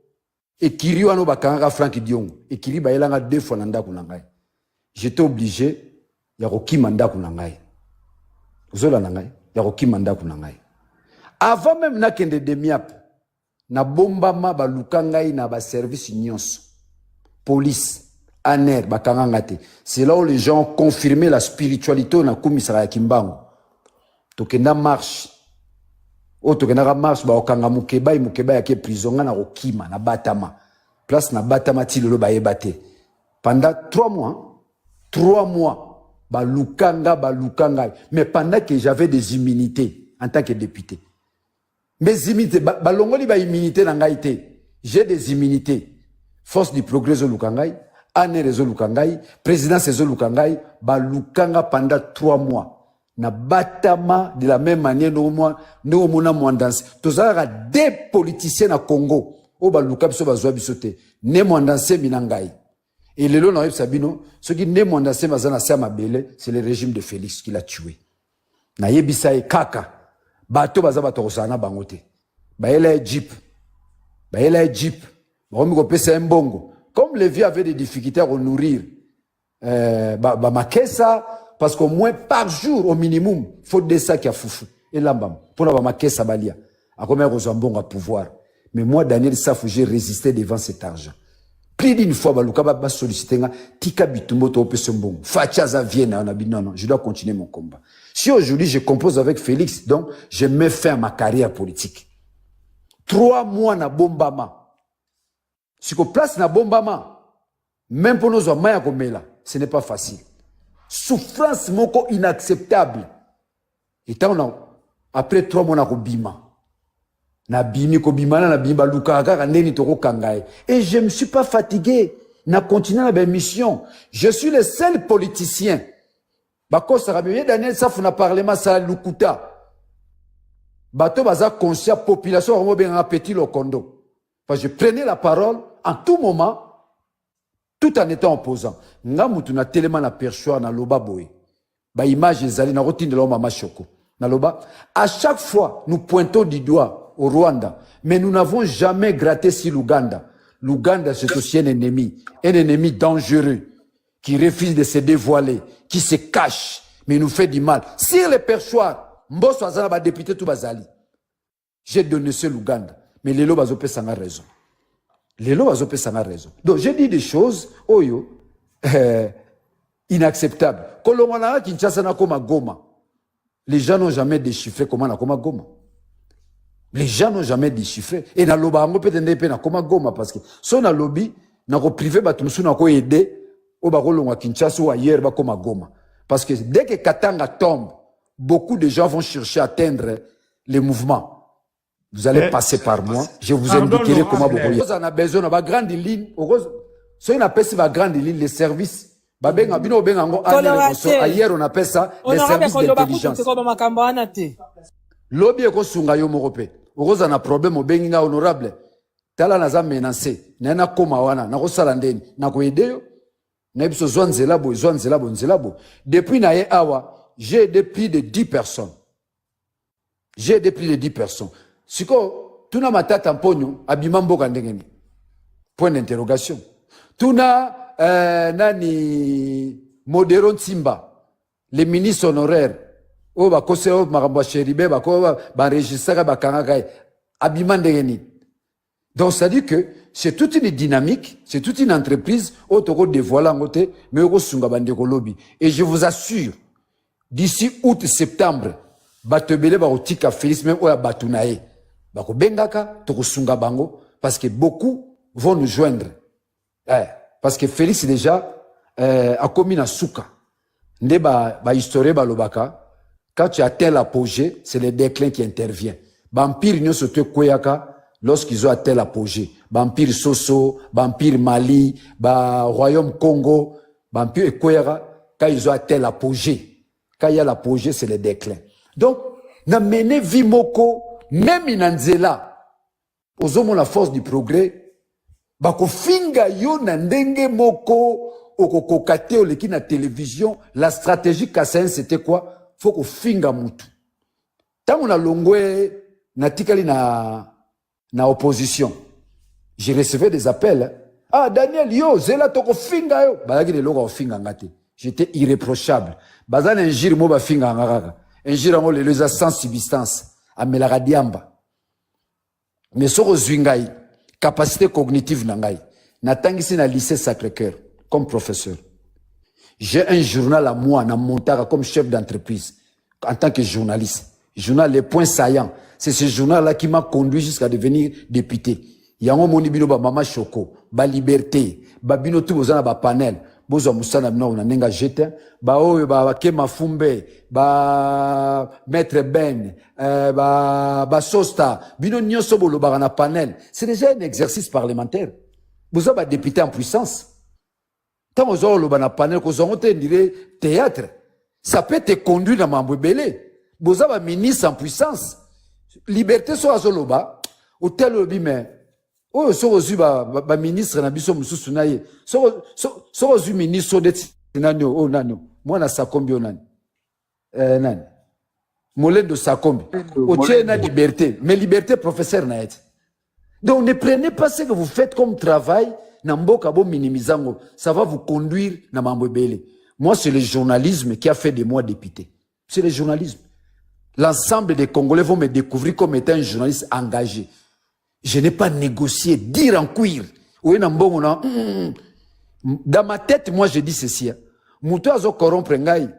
Et Kiri wano bakanga Frank Diongo. Et Kiri ba yelanga 2 fois nanda kunangai. J'étais obligé ya roki manda kunangai. Zola nangai ya roki manda kunangai. Avant même na kende demiap na bombama ba lukangai na ba service nyonso. Police Aner, bakangangate. C'est là où les gens ont confirmé la spiritualité na kumisara ya Kimbangu. Tokenda marche. O tokenda marche ba okanga mukeba ya ke prison na rokima na batama. Place na batama ti lelo ba yebate. Pendant 3 mois, 3 mois ba lukanga. Mais pendant que j'avais des immunités en tant que député. Mes immunités ba longoli ba immunité na ngai te. J'ai des immunités. Force du progrès zo lukangai. Anne Rezo Lukangai, président Sezo Lukangai, ba Lukanga pendant 3 mois. Na batama de la même manière, nous mona mwandance. Tozara des politiciens na Congo. O ba Lukab so ba zwa bisote. Ne mwandance minangai. Et le long Sabino, ce qui ne mwandance mazana sama bele, c'est le régime de Félix qui l'a tué. Na yebisa e kaka. Bato bazaba torosana bangote. Ba yela jeep. Ba romi ko pesa mbongo. Comme les vieux avaient des difficultés à nourrir Makessa, parce qu'au moins par jour, au minimum, il faut des sacs à foufou. Et là, pour la Makessa Balia, à combien on a bon à pouvoir. Mais moi, Daniel Safou, j'ai résisté devant cet argent. Plus d'une fois, Baluka sollicité, Tika Bitumbo, Topesembon, Fachaza Vienne, on a dit non, je dois continuer mon combat. Si aujourd'hui je compose avec Félix, donc je mets fin à ma carrière politique. 3 mois na bombama. Si on place na bombama, même pour nos hommes, ce n'est pas facile. Souffrance moko inacceptable. Et tant après 3 mois, on a bima. Na bimi ko bima na bimba lukaka ndeni toko kangaye. Et je me suis pas fatigué. Na continué la mission. Je suis le seul politicien. Bako Sarabie Daniel Safou na parlement ça lukuta. Bato baza conscient population vraiment bien appétit le condo. Parce que je prenais la parole en tout moment, tout en étant opposant. Nga mutu na tellement na perchoir na loba boy. Ba image ezali na rotine de l'homme mama choko. Na loba. À chaque fois, nous pointons du doigt au Rwanda, mais nous n'avons jamais gratté sur l'Ouganda. L'Ouganda, c'est aussi un ennemi dangereux, qui refuse de se dévoiler, qui se cache, mais il nous fait du mal. Sur les perchoirs, Mbosso Azala va député tout bazali. J'ai donné ce l'Ouganda, mais les lots bazopé ça a raison. Les lots bazopé ça a raison. Donc j'ai dit des choses, inacceptables. Kolomana Kinshasa na koma Goma. Les gens n'ont jamais déchiffré comment na koma Goma. Les gens n'ont jamais déchiffré. Et na loba ango peut-être na koma Goma parce que son na lobby na ko privé batumsu na ko aider au bakolongwa Kinshasa ou ailleurs ba koma Goma. Parce que dès que Katanga tombe, beaucoup de gens vont chercher à atteindre les mouvements. Vous allez passer par moi. Je vous indiquerai comment vous voyez. On a besoin de grande ligne. Si on appelle ça grande ligne, les services. Ailleurs, on appelle ça les services d'intelligence. Lobby est sunga yo morope. Oroza na problème au benga honorable. Tala na za menacé. Na koma wana, na ko sala ndeni, na ko aider yo. Na biso zwanzela bo. Depuis na ye awa, j'ai aidé plus de 10 personnes. J'ai aidé plus de 10 personnes. Siko tuna matata mponyo abima mboka ndengeni. Point d'interrogation. Tuna nani Modero Ntimba, les ministres honoraires. Oh, ba kose o makambo cheribe ba ko ba registra ba kangaka abima ndengeni. Donc ça dit que c'est toute une dynamique, c'est toute une entreprise au toko dévoiler ngote mais ko sunga bandeko lobby. Et je vous assure, d'ici août septembre, batebele ba otika Félix même oya batunae. Ba ko bengaka toko sunga bango parce que beaucoup vont nous joindre. Parce que Félix déjà a commis na souka. Nde ba historien ba lobaka. Quand tu atteins l'apogée, c'est le déclin qui intervient. Bampire nyo sote kweyaka lorsqu'ils ont atteint l'apogée. Bampire Soso, Bampire Mali, Royaume Congo, Bampire kweyaka quand ils ont atteint l'apogée. Quand il y a l'apogée, c'est le déclin. Donc, na mené vimoko, même inanzela, aux la force du progrès, bako finga yo na ndenge moko, oko kate oleki na télévision, la stratégie Kassaïen c'était quoi? Faut qu'on finga mutu. Tant on a longwe natikali na opposition. J'ai reçu des appels. Ah Daniel yo zela toko finga yo. Balaki de logo finga ngate. J'étais irréprochable. Bazana njir mo ba finga ngaka. Njir mo les sans substance. Amela radiamba. Mais soko zwingai capacité cognitive nangai. Natangisi na lycée Sacré-Cœur comme professeur. J'ai un journal à moi, na Montara, comme chef d'entreprise, en tant que journaliste. Journal Les Points Saillants. C'est ce journal-là qui m'a conduit jusqu'à devenir député. Yango moni bino ba Mama Choko, ba Liberté, ba bino tout bozana ba panel, bozo musana bino na nenga jete, ba oyo ba Kema Fumbe, ba Maître Ben, ba Sosta, bino nyonso bolo ba na panel. C'est déjà un exercice parlementaire. Bozo ba député en puissance. Tant aux autres, le panel, qu'on dirait théâtre, ça peut te conduire dans Mambo Belé. Vous avez un ministre en puissance. Liberté soit à Zoloba, au tel lobby, mais, oh, so reçu, ba ministre, na biso, moussou sunaye. So reçu ministre, de Nanyo, oh, Nanyo. Moi, na Sakombi, oh, Nanyo. Nan. Molène de Sakombi. Au tien, na liberté. Mais liberté, professeur, na et. Donc, ne prenez pas ce que vous faites comme travail. Ça va vous conduire na mambo belé. Moi, c'est le journalisme qui a fait de moi député. C'est le journalisme. L'ensemble des Congolais vont me découvrir comme étant un journaliste engagé. Je n'ai pas négocié, dire en cuir. Dans ma tête, moi, je dis ceci. Moutou azo corrompre ngai.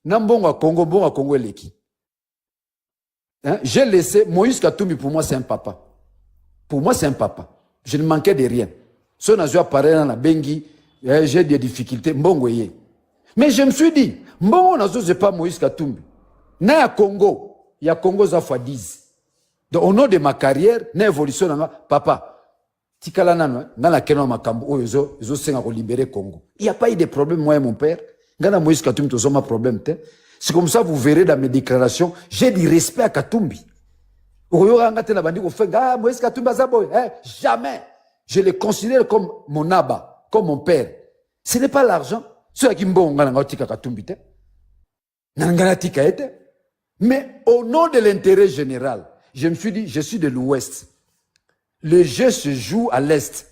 Nambongo Congo eleki. J'ai laissé Moïse Katumbi, pour moi, c'est un papa. Pour moi, c'est un papa. Je ne manquais de rien. Si on a joué à parler dans la Bengi, J'ai des difficultés. Mbongoye. Mais je me suis dit, Mbongo nazo c'est pas Moïse Katumbi. Na ya Congo, il y a Congo za fois 10. Donc au nom de ma carrière, na évolution nanga, papa, tikala nano, ngana keno makambo oyo zo senga ko libérer Congo. Il y a pas eu de problème moi et mon père. Ngana Moïse Katumbi tozo ma problème te. C'est comme ça vous verrez dans mes déclarations, j'ai du respect à Katumbi. Oyo ngate na bandi ko fenga Moïse Katumbi azaboy, jamais. Je le considère comme mon aba, comme mon père. Ce n'est pas l'argent. Ceux qui m'ont dit mais au nom de l'intérêt général, je me suis dit, je suis de l'Ouest. Le jeu se joue à l'Est.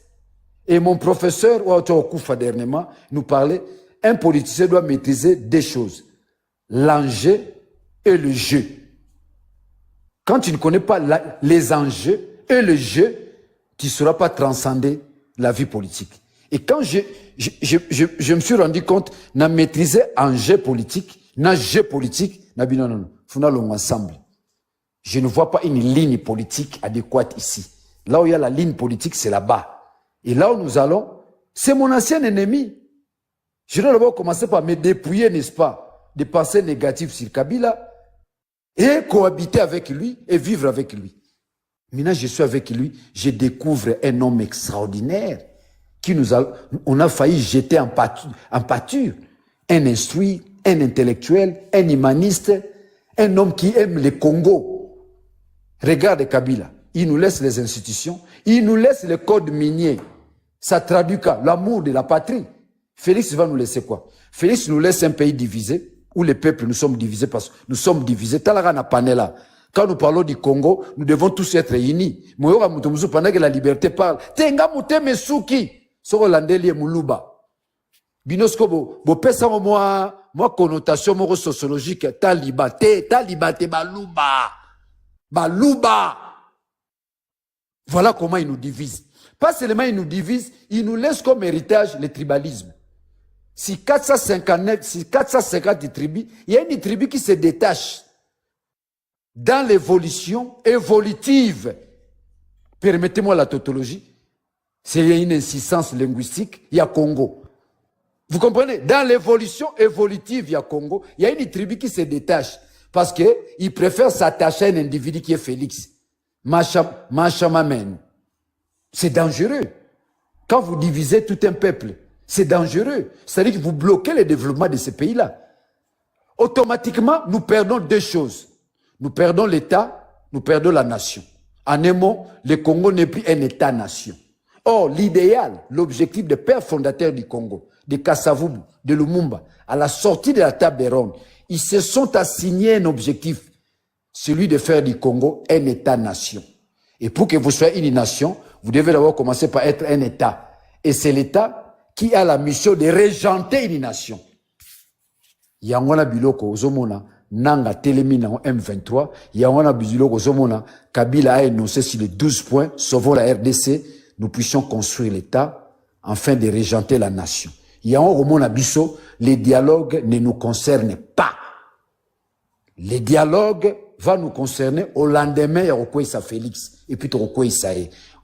Et mon professeur, Ouattara Koufa dernièrement, nous parlait, un politicien doit maîtriser deux choses. L'enjeu et le jeu. Quand tu ne connais pas les enjeux et le jeu, tu ne sauras pas transcender la vie politique. Et quand je me suis rendu compte, n'a maîtrisé un jeu politique, n'a jeu politique, n'a dit non, faut nous ensemble. Je ne vois pas une ligne politique adéquate ici. Là où il y a la ligne politique, c'est là-bas. Et là où nous allons, c'est mon ancien ennemi. Je dois d'abord commencer par me dépouiller, n'est-ce pas, des pensées négatives sur Kabila et cohabiter avec lui et vivre avec lui. Maintenant, je suis avec lui, je découvre un homme extraordinaire qui on a failli jeter en pâture. Un instruit, un intellectuel, un humaniste, un homme qui aime le Congo. Regarde Kabila, il nous laisse les institutions, il nous laisse le code minier. Ça traduit quoi? L'amour de la patrie. Félix va nous laisser quoi? Félix nous laisse un pays divisé, où les peuples nous sommes divisés parce que nous sommes divisés. Talarana Panela. Quand nous parlons du Congo, nous devons tous être unis. Moyoka Mutomusu, pendant que la liberté parle, Tenga Muteme Suki, Soro Landeli Muluba. Binosko bo pesa moi connotation moro sociologique, talibate, baluba. Voilà comment ils nous divisent. Pas seulement ils nous divisent, ils nous laissent comme héritage le tribalisme. Si 450 tribus, il y a une tribu qui se détache. Dans l'évolution évolutive, permettez-moi la tautologie, c'est une insistance linguistique, il y a Congo. Vous comprenez? Dans l'évolution évolutive, il y a Congo, il y a une tribu qui se détache parce qu'il préfère s'attacher à un individu qui est Félix. Machamamen. C'est dangereux. Quand vous divisez tout un peuple, c'est dangereux. C'est-à-dire que vous bloquez le développement de ces pays-là. Automatiquement, nous perdons deux choses. Nous perdons l'État, nous perdons la nation. En un mot, le Congo n'est plus un État-nation. Or, l'idéal, l'objectif des pères fondateurs du Congo, de Kasavubu, de Lumumba, à la sortie de la table ronde, ils se sont assignés un objectif, celui de faire du Congo un État-nation. Et pour que vous soyez une nation, vous devez d'abord commencer par être un État. Et c'est l'État qui a la mission de régenter une nation. Yangona Biloko Ozomona, Nanga Télémina en M23, Yangona Biloko Ozomona, Kabila a énoncé sur les 12 points, sauvons la RDC, nous puissions construire l'État afin de régenter la nation. Yangona Bisso, les dialogues ne nous concernent pas. Les dialogues vont nous concerner au lendemain, il y a Félix, et puis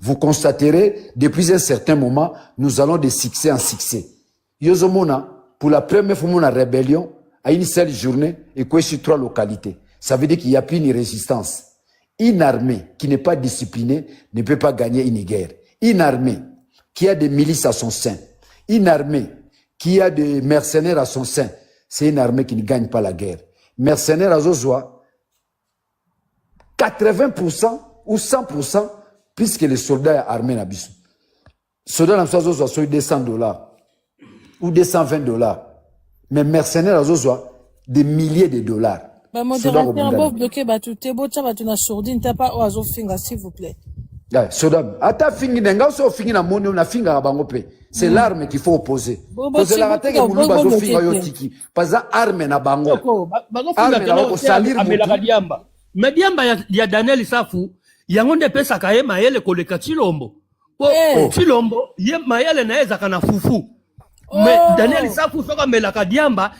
vous constaterez, depuis un certain moment, nous allons de succès en succès. Yozomona, pour la première fois, la rébellion, à une seule journée, et quoi sur 3 localités. Ça veut dire qu'il n'y a plus une résistance. Une armée qui n'est pas disciplinée ne peut pas gagner une guerre. Une armée qui a des milices à son sein, une armée qui a des mercenaires à son sein, c'est une armée qui ne gagne pas la guerre. Mercenaires à Zozoa, 80% ou 100%, puisque les soldats armés n'abissent. Soldats à Zozoa sont $200 ou $220. Mais mercenaires à Zozoa, des milliers de dollars. Bah, modérateur, bon, bloqué, bah, tout est beau, tu as sourdine, t'as pas oiseau finger, s'il vous plaît. Soda, ata fingi nenga so fingi na moni na finga bango pe. C'est l'arme qu'il faut opposer. Poser la rateke mulu bazo finga yo tiki. Paza arme na bango. Arme na bango salir mutu. Mais diamba ya Daniel Safu, yangonde pesa kaye mayele koleka Chilombo. Chilombo, ye mayele na eza kana fufu. Mais Daniel Safu soka melaka diamba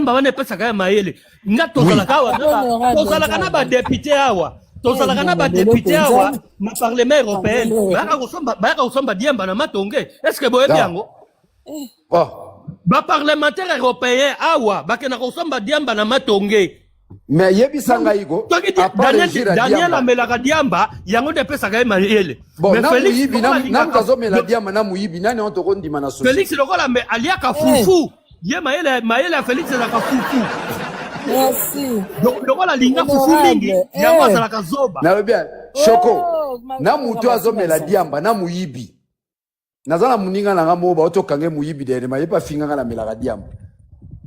wane pesa kaye mayele. Nga tozalaka wa. Tozalaka na ba député awa. Tozalaka na ba député awa na parlement européen. Baka kosomba diamba na matonge. Est-ce que boye biango? Oh. Ba parlementaire européen awa bakena kosomba diamba na matonge. Mais yebisanga iko. Daniel amelaka diamba yango de pesa ka mayele. Bon, na muyibi na mtazo mela diamba na muyibi nani on to kondima na société. Félix lokola me aliaka fufu. Ye mayele Félix na ka fufu. Merci. Donc lokola linga fufu mingi yango azalaka zoba. Na bien, Choco. Na muto azo mela diamba na muyibi. Nazala muninga na ngamo ba otokange muyibi de ma yepa finga na mela diamba.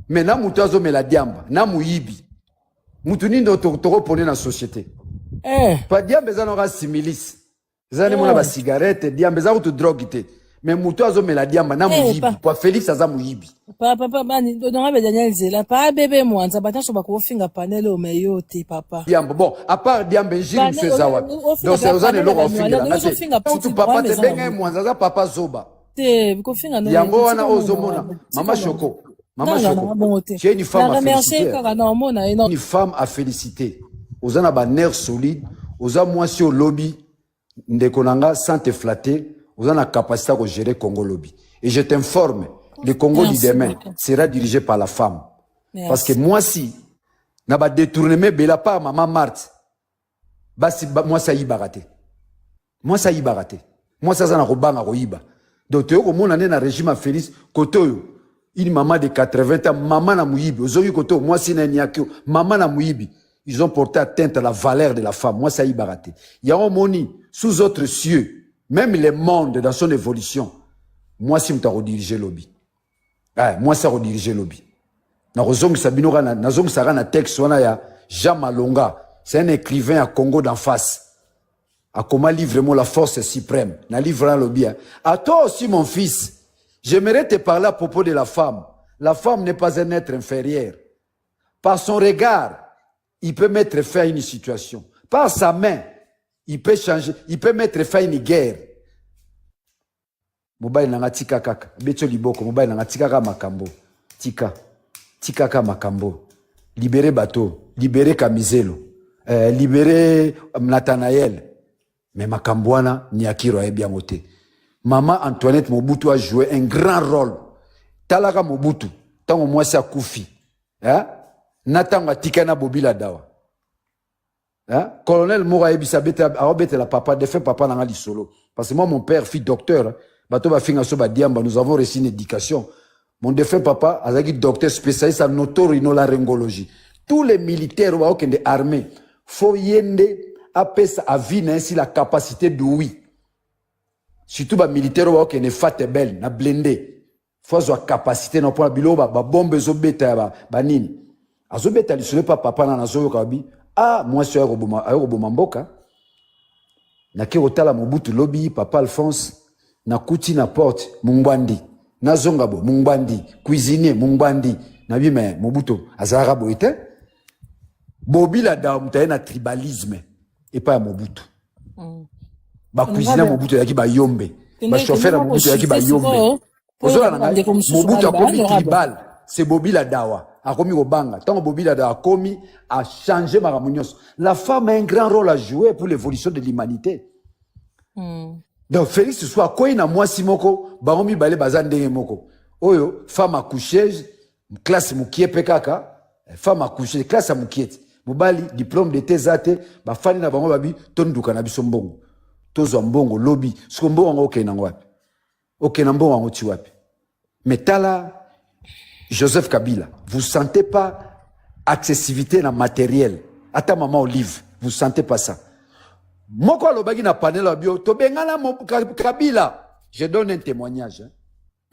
Mais na muto azo mela diamba na muyibi. Mutu nindo toko pone na société. Pa diamba za no similis. Zane mona ba cigarette diamba za ko drogue te. Mais mutu azo mela diamba na muyibi. Pour Félix aza muyibi. Papa bani donga be Daniel Zela pa bébé mwanza batasho ba ko finga panel o meyote papa. Diamba bon, à part diamba njiri mfeza wapi. Donc c'est ozane loko finga na te. Surtout papa te benga mwanza za papa zoba. Te ko finga no. Yango wana ozomona. Mama Choco. Maman Choco, tu es une femme à féliciter. Une femme à féliciter. Ozana ba nerf solide, oza mwasi au lobby, ndekonanga sans te flatter, ozana capacité à gérer Congo lobby. Et je t'informe, le Congo du demain sera dirigé par la femme. Parce que moi si na ba détournement bela par maman Marthe, basi moi ça y baraté. Moi ça y baraté. Moi ça na robanga roiba. Donc tu au monde na régime Félix Kotoyo. Une maman de 80 ans, maman na muyibi. Ozoyu koto, moi si na nyakyo, maman na muyibi. Ils ont porté atteinte à la valeur de la femme. Moi ça y baraté. Il y a un moni sous autres cieux, même le monde dans son évolution. Moi si m'ta rediriger lobby. Moi ça rediriger lobby. Na rozong sabino na nazong sara na texte wana ya Jean Malonga. C'est un écrivain à Congo d'en face. À comment livre la force suprême. Na livre un lobby. À toi aussi mon fils. J'aimerais te parler à propos de la femme. La femme n'est pas un être inférieur. Par son regard, il peut mettre fin à une situation. Par sa main, il peut changer, il peut mettre fin à une guerre. Mobile nanga tika kaka. Becho liboko, mobile nanga tika kaka makambo. Tika. Tika kaka makambo. Libérer bateau. Libérer Kamizelo. Libérer Nathanaël. Mais makambo wana ni akiro ayebi yangote. Maman Antoinette Mobutu a joué un grand rôle. Talaka Mobutu, tango mwasi akufi. Natanga tikana bobila dawa. Colonel Moura Ebisa bete la papa, de fait papa nanga li solo. Parce que moi mon père fit docteur, bato ba finga so ba diamba, nous avons reçu une éducation. Mon défunt papa azaki docteur spécialiste en otorhinolaryngologie. Tous les militaires wa okende armée, faut yende apesa avina ainsi la capacité de oui. Surtout les militaires qui ne font belle, na blindé. Faut avoir capacité na pour bilo ba bombe zo beta ba nini. Azo beta li sole papa na zo kabi. Ah moi c'est roboma mboka. Na ke otala Mobutu lobby papa Alphonse na kuti na porte Mungwandi. Na zongabo Mungwandi, cuisinier Mungwandi. Na bi mais Mobutu azara boite. Bobila da mutaye na tribalisme et pas Mobutu. Ba cuisiner Mobutu yaki ba yombe, ba chauffeur Mobutu yaki ba yombe. Ozola na Mobutu akomi tribal, c'est Bobila Dawa, akomi obanga. Tant Bobila Dawa akomi a changé maramunios. La femme a un grand rôle à jouer pour l'évolution de l'humanité. Donc Félix ce soit quoi na moi simoko, baromi balé bazandenge moko. Oyo femme accoucheuse, classe mukié kaka, femme accoucheuse, classe mukié. Mobali diplôme de thésate, ba fani na bango babi tonduka na biso mbongo. Tozo mbongo lobby skombo ngo okena ngwapi okena mbongo ngo ti wapi. Mais tala Joseph Kabila, vous sentez pas accessibilité na matériel ata maman Olive, vous sentez pas ça. Moko alobaki na panel bio to bengana Kabila, je donne un témoignage.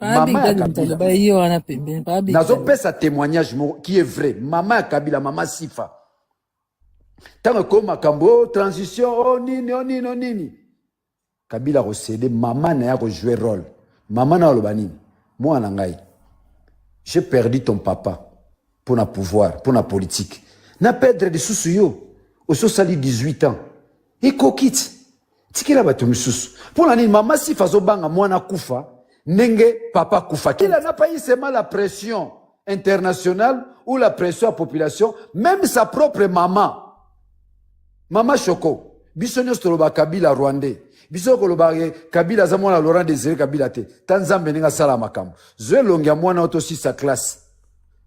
Maman Kabila nazo pesa témoignage qui est vrai. Maman Kabila, maman Sifa tant que makambo transition oh nini Kabila recédé, maman n'a pas joué rôle. Maman n'a pas joué. Moi, j'ai perdu ton papa pour le pouvoir, pour la politique. N'a perdre des sous yo. Au sali 18 ans. Et coquite. Tiki la batu sous. Pour l'année, maman si faso banga moi na kufa, nenge papa kufa. Qu'il n'a pas eu seulement la pression internationale ou la pression à la population, même sa propre maman. Maman Choco. Bisonyo Stoloba Kabila Rwandais. biso koloba Kabila za mwana Laurent Désiré Kabila te tanzambe ninga sala makambo zwe longia mwana auto si sa classe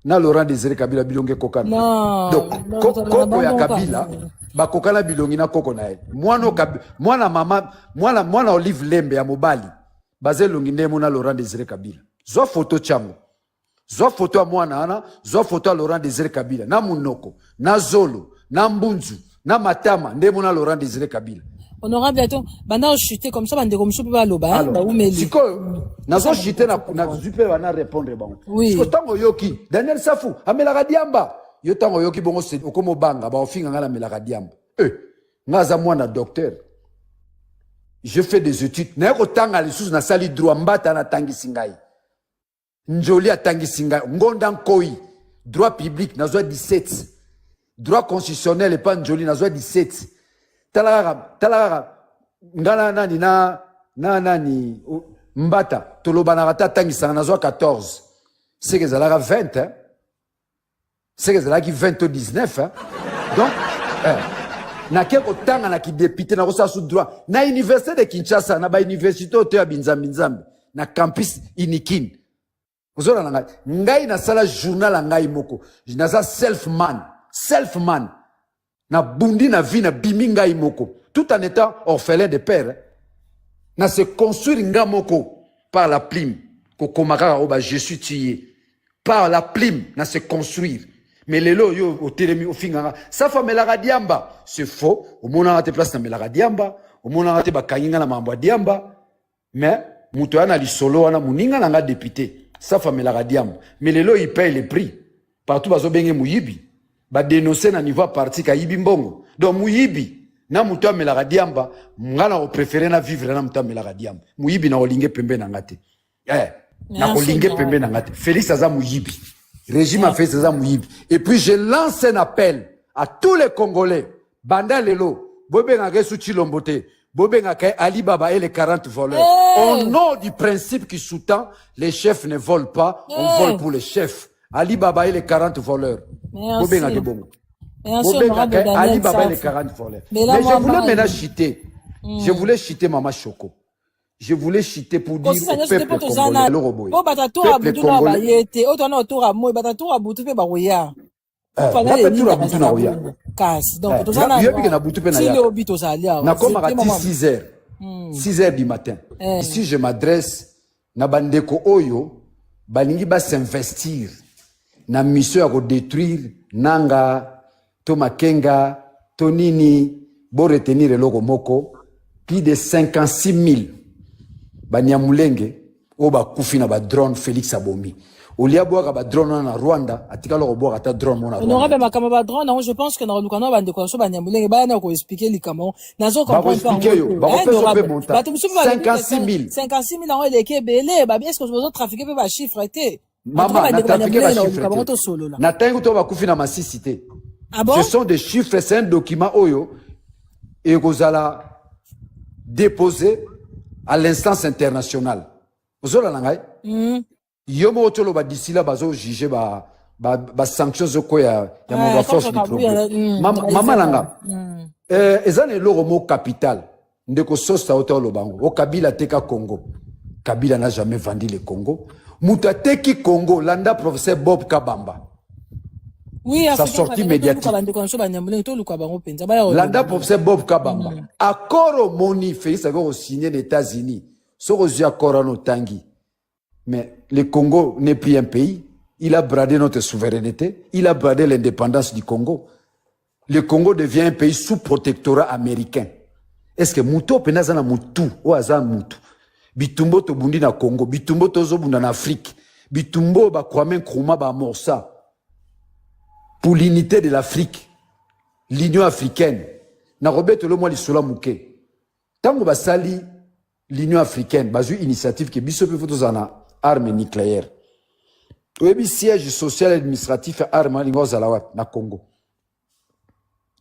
na Laurent Désiré Kabila bilonge kokana donc koko ya Kabila bakokana bilongi na koko na ye mwana mama mwana Olive Lembe ya mobali baze longi ndemo na Laurent Désiré Kabila zwa photo chango zwa photo ya mwana ana zwa photo ya Laurent Désiré Kabila na munoko na zolo na mbunzu na matama ndemo na Laurent Désiré Kabila. Honorable bientôt bana chuter comme ça bande comme ça ba loba ba umeli siko nazo chuter na zupe bana répondre bon siko tango yoki Daniel Safou amela radiamba yo tango yoki bongo se okomo banga ba ofinga ngala mela radiamba ngaza mwana docteur je fais des études na ko tanga les sous na sali droit mbata na tangi singai njoli atangi singai ngonda nkoi droit public nazo 17 droit constitutionnel et pas njoli nazo 17 Talara ngana nani nani mbata toloba na rata tangi sana nazo 14 c'est que ça la 20 hein c'est que ça la 20 ou 19 hein donc na keko tanga na ki député na kosa sous droit na université de Kinshasa na ba université oto ya Binzambi na campus Inikin ozola ngai na sala journal ngai moko naza self man na bundi na vie na biminga imoko tout en étant orphelin de père na se construire nga moko par la plume ko komaka oba je suis tué par la plume na se construire mais lelo yo o telemi o finga sa femme la radiamba c'est faux au mona rate place na la radiamba au mona rate ba kanyinga na mambo diamba mais muto ana li solo ana muninga na nga député sa femme la radiamba mais lelo il paye le prix partout bazo benge muyibi ba dénoncer na niveau parti ka yibi mbongo donc muyibi na muto amela radiamba ngana o préférer na vivre na muto amela radiamba muyibi na olinge pembe na ngate na olinge pembe na ngate Félix aza muyibi régime a fait ça muyibi et puis je lance un appel à tous les Congolais banda lelo bobenga ke Souti Lombote bobenga ke Ali Baba et les 40 voleurs au nom du principe qui sous-tend les chefs ne volent pas on vole pour les chefs Ali Baba et les 40 voleurs. Bobenga ke bongo. Bobenga ke Ali Baba et les 40 voleurs. Mais je voulais maintenant chiter. Je voulais chiter Mama Choco. Je voulais chiter pour dire au peuple congolais le robot. Peuple congolais. Donc 6 heures du matin. Ici je m'adresse na bandeko oyo balingi ba s'investir na mission à détruire nanga to makenga to nini bo retenir eloko moko plus de 56 000 banyamulenge o ba kufi na ba drone Félix Abomi olia boaka ba drone na Rwanda atika loko boaka ta drone na Rwanda honorable makama ba drone na je pense que na lukana bande ko so banyamulenge ba na ko expliquer likamo nazo comprendre pas 56 000 ans eleke belé ba est-ce que vous autres trafiquer pe ba chiffre té maman na trafiquer ba chiffre na tango to ba kufi na masisité ce sont des chiffres c'est un document oyo et kozala déposé à l'instance internationale ozola nangai yomo otolo ba d'ici là bazo juger ba sanctions zoko ya ma force du problème mama nanga ezane loro mo capital ndeko sosta otolo bango o Kabila teka Congo Kabila n'a jamais vendu le Congo muta teki Congo landa professeur Bob Kabamba oui sa sortie médiatique landa professeur Bob Kabamba accord moni Félix avait signé les États-Unis sorozi accord no tangi. Mais le Congo n'est plus un pays. Il a bradé notre souveraineté. Il a bradé l'indépendance du Congo. Le Congo devient un pays sous protectorat américain. Est-ce que Mouto penazana Moutou ou Azan Moutou? Bitumbo to bundi na Congo. Bitumbo to zo bunda na Afrique. Bitumbo ba Kwame Nkrumah ba Morsa. Pour l'unité de l'Afrique. L'Union africaine. Na Robert le moi li sola mouké. Tango ba sali l'Union africaine. Bazu initiative ke biso pe fotozana. Armes nucléaires. Oyebi siège social et administratif armes na na Congo.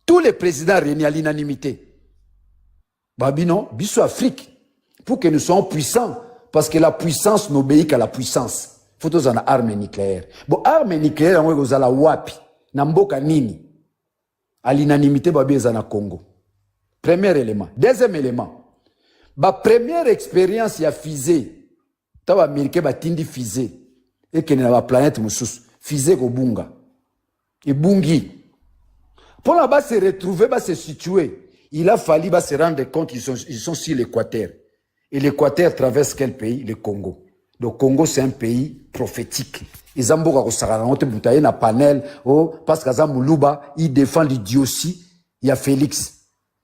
Tous les présidents réunis à l'unanimité. Babino, biso Afrique. Pour que nous soyons puissants. Parce que la puissance n'obéit qu'à la puissance. Faut que nous ayons armes nucléaires. Bon, armes nucléaires, nous avons wapi. Namboka nini. À l'unanimité, babi na Congo. Premier élément. Deuxième élément. Ma première expérience ya fusée. Tawa américain batindi fusée. Et que na planète mususu. Fusée ko bunga. Et bungi. Pour là-bas se retrouver, se situer, il a fallu se rendre compte qu'ils sont sur l'équateur. Et l'équateur traverse quel pays? Le Congo. Le Congo, c'est un pays prophétique. Ils ont beaucoup de panel, parce qu'Azam Moulouba, il défend l'idiotie, il y a Félix.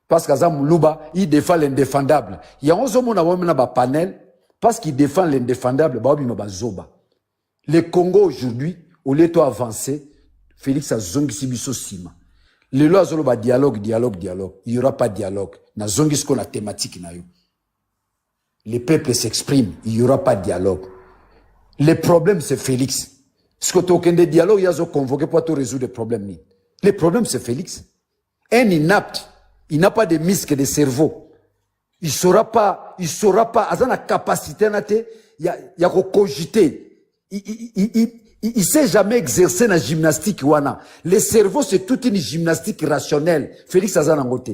Parce qu'Azam Moulouba, il défend l'indéfendable. Il y a un homme panel, parce qu'il défend l'indéfendable, le Congo aujourd'hui, au lieu d'avancer, Félix a zongi sibiso sima. Le loi zolo ba dialogue. Il n'y aura pas de dialogue. Na zongi ce qu'on a thématique na yo. Les peuples s'expriment. Il n'y aura pas de dialogue. Le problème c'est Félix. Ce que tu as des dialogues, il y a convoqué pour te résoudre les problèmes. Le problème c'est Félix. Un inapte. Il n'a pas de muscles de cerveau. Il saura pas. À la capacité il y a cogiter. Il sait jamais exercer la gymnastique wana. Le cerveau c'est toute une gymnastique rationnelle. Félix Azanangote.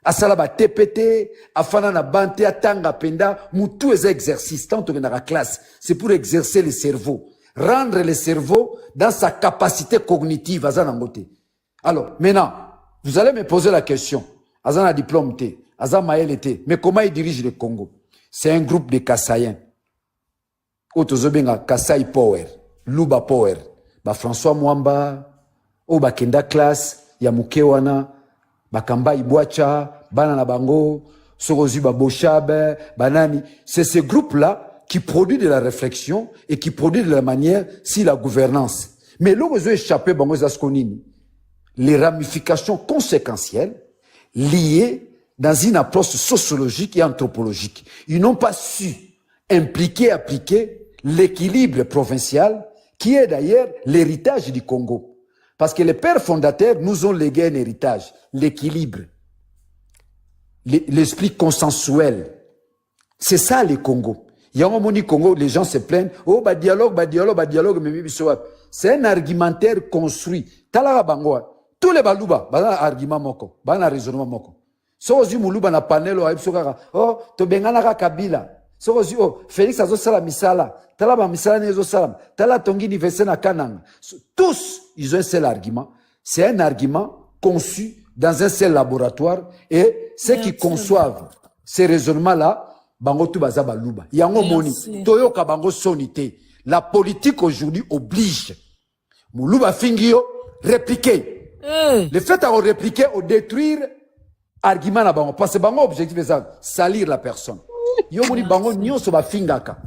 Asala ba TPT, afana na bante atanga penda, mutu eza exercice tant que dans la classe, c'est pour exercer le cerveau, rendre le cerveau dans sa capacité cognitive Azanangote. Alors, maintenant, vous allez me poser la question. Azana diplôme T, Azan Maël T, mais comment il dirige le Congo? C'est un groupe de Kassaïens. Otozobenga Kassai Power. Luba Power, ba François Mwamba, ba Kenda Class, ya Mukewana, ba Kamba Ibwacha, Bana na Bango, Sorozu ba Boshabe, Banani. C'est ce groupe-là qui produit de la réflexion et qui produit de la manière si la gouvernance. Mais là, vous avez échappé, les ramifications conséquentielles liées dans une approche sociologique et anthropologique. Ils n'ont pas su appliquer l'équilibre provincial qui est d'ailleurs l'héritage du Congo. Parce que les pères fondateurs nous ont légué un héritage, l'équilibre, l'esprit consensuel. C'est ça le Congo. Il y a un moment au Congo, les gens se plaignent, dialogue, mais c'est un argumentaire construit. Talara Bangoa, tous les balouba, argument moko, raisonnement moko. Sozi muluba na panelo, to bengana Kabila. Félix Azosala Misala, Talaba Misala Nezosalam, Tala Tongi Nivesena Kanang. Tous, ils ont un seul argument. C'est un argument conçu dans un seul laboratoire et ceux qui conçoivent ces raisonnements-là, Bango Tubaza Baluba. Yango Moni, Toyo Kabango Sonité. La politique aujourd'hui oblige Muluba Fingio répliquer. Le fait de répliquer ou détruire argument là Bango. Parce que Bango objectif est ça, salir la personne. Yomoni bango nyonso ba fingaka.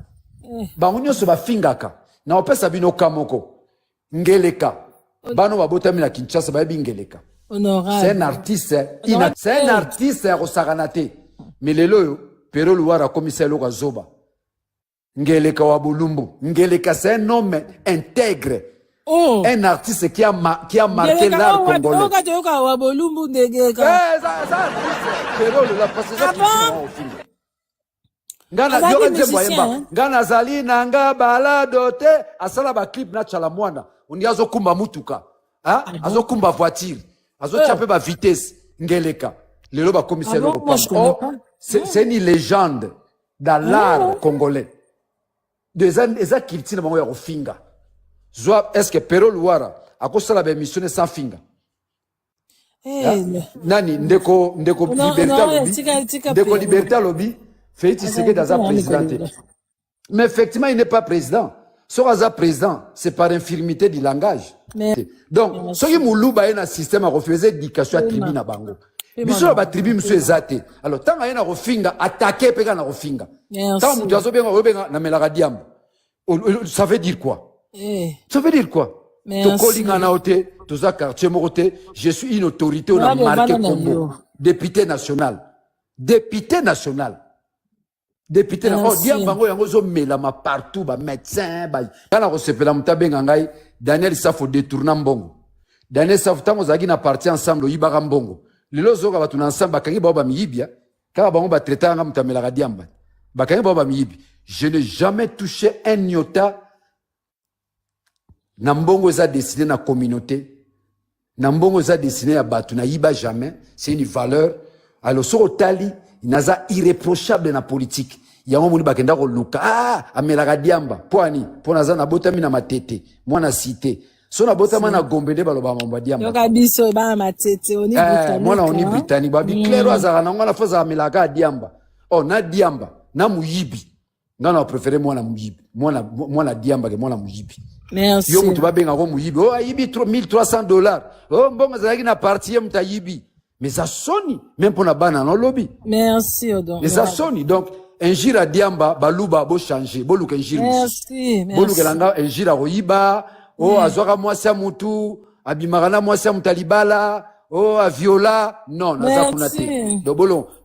Bango nyonso ba fingaka. Na opesa bino kamoko. Ngeleka. Bano babotami na Kinshasa ba bingeleka. C'est un artiste. C'est un artiste rosaganate. Mais lelo pero luara commissaire loka zoba. Ngeleka wa Bulumbu. Ngeleka c'est un homme intègre. Un artiste qui a marqué l'art congolais. Pero la passage qui Ngana zali nanga balado te asala ba clip na chalamwana undi azokumba mutuka azokumba voiture azochape ba vitesse ngeleka lelo ba commissaire c'est une légende dans l'art congolais des activités na bango ya kofinga zwa est-ce que Pero Luara akosala ba émission sans finga nani ndeko liberté lobby Félix Tshisekedi Daza président. Mais effectivement, il n'est pas président. Soraza président, c'est par infirmité du langage. Donc, ce qui moulouba est un système à refuser d'éducation à tribu na bango. Monsieur la tribu, monsieur Zate. Alors, tant qu'il y a un refinga, attaquer pega na refinga. Tant que vous avez na melaka diam. Ça veut dire quoi? Ça veut dire quoi? Tokolinga na ote, toza quartier morote, je suis une autorité, on a marqué Congo. Député national. Député national. Député, Diambango yango melama partout, ba médecin, ba. Quand on se fait la mutabenga ngai, Daniel Safo détourna mbongo. Daniel Safo tango zagi na parti ensemble, yibara mbongo. Lelo zoga batuna ensemble, bakangi ba miyibia, kaka bango ba traiter nga mutamela radiamba. Bakangi ba miyibi. Je n'ai jamais touché un iota. Nambongo za destiné na communauté. Nambongo za destiné à batuna yiba jamais. C'est une valeur. Alors, sur Otali, naza irréprochable na politique yango moni bakenda ko luka amelaka diamba poani po naza na botami na matete mwana cité so na botama na Gombe nde baloba mambo diamba yoka biso ba matete oni Britannique mwana oni Britannique ba biklero azaka na ngwana foza amelaka diamba na diamba na muyibi ngana préféré mwana muyibi mwana diamba ke mwana muyibi. Merci. Yo mutu babenga ko muyibi ayibi $1,300 mbongo zaki na parti ye mutayibi mais ça sonne même pour na bana no lobby. Merci Odon. Mais ça sonne donc un gira diamba baluba bo changer bo luka gira. Merci. Bo luka langa un gira royiba azwaka mwasi ya mutu abimarana mwasi ya mutalibala aviola non naza kuna te do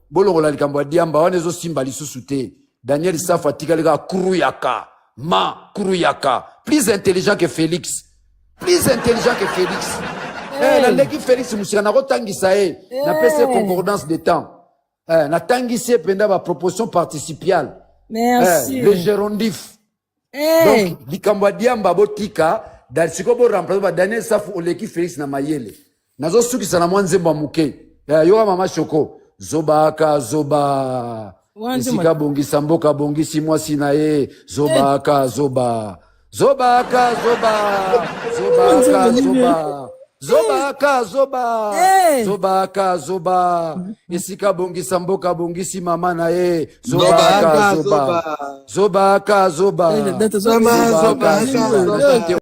bolongo la likambo diamba wana ezo simba lisusu te. Daniel Safa tikaleka kuruyaka plus intelligent que Félix. La leki Félix musika na kotangisa na pese concordance de temps. Na tangisi penda ba proposition participiale. Merci. Le gérondif. Donc likambo diamba botika dal sikobo remplacer ba Daniel Safa oleki Félix na mayele. Nazo sukisa na mwanzemba muke. Yoka mama Shoko zobaka zoba esika bongisa mboka bongisi mwasi na ye zobaka zoba esika bongisa mboka bongisi mama na ye zobaka zoba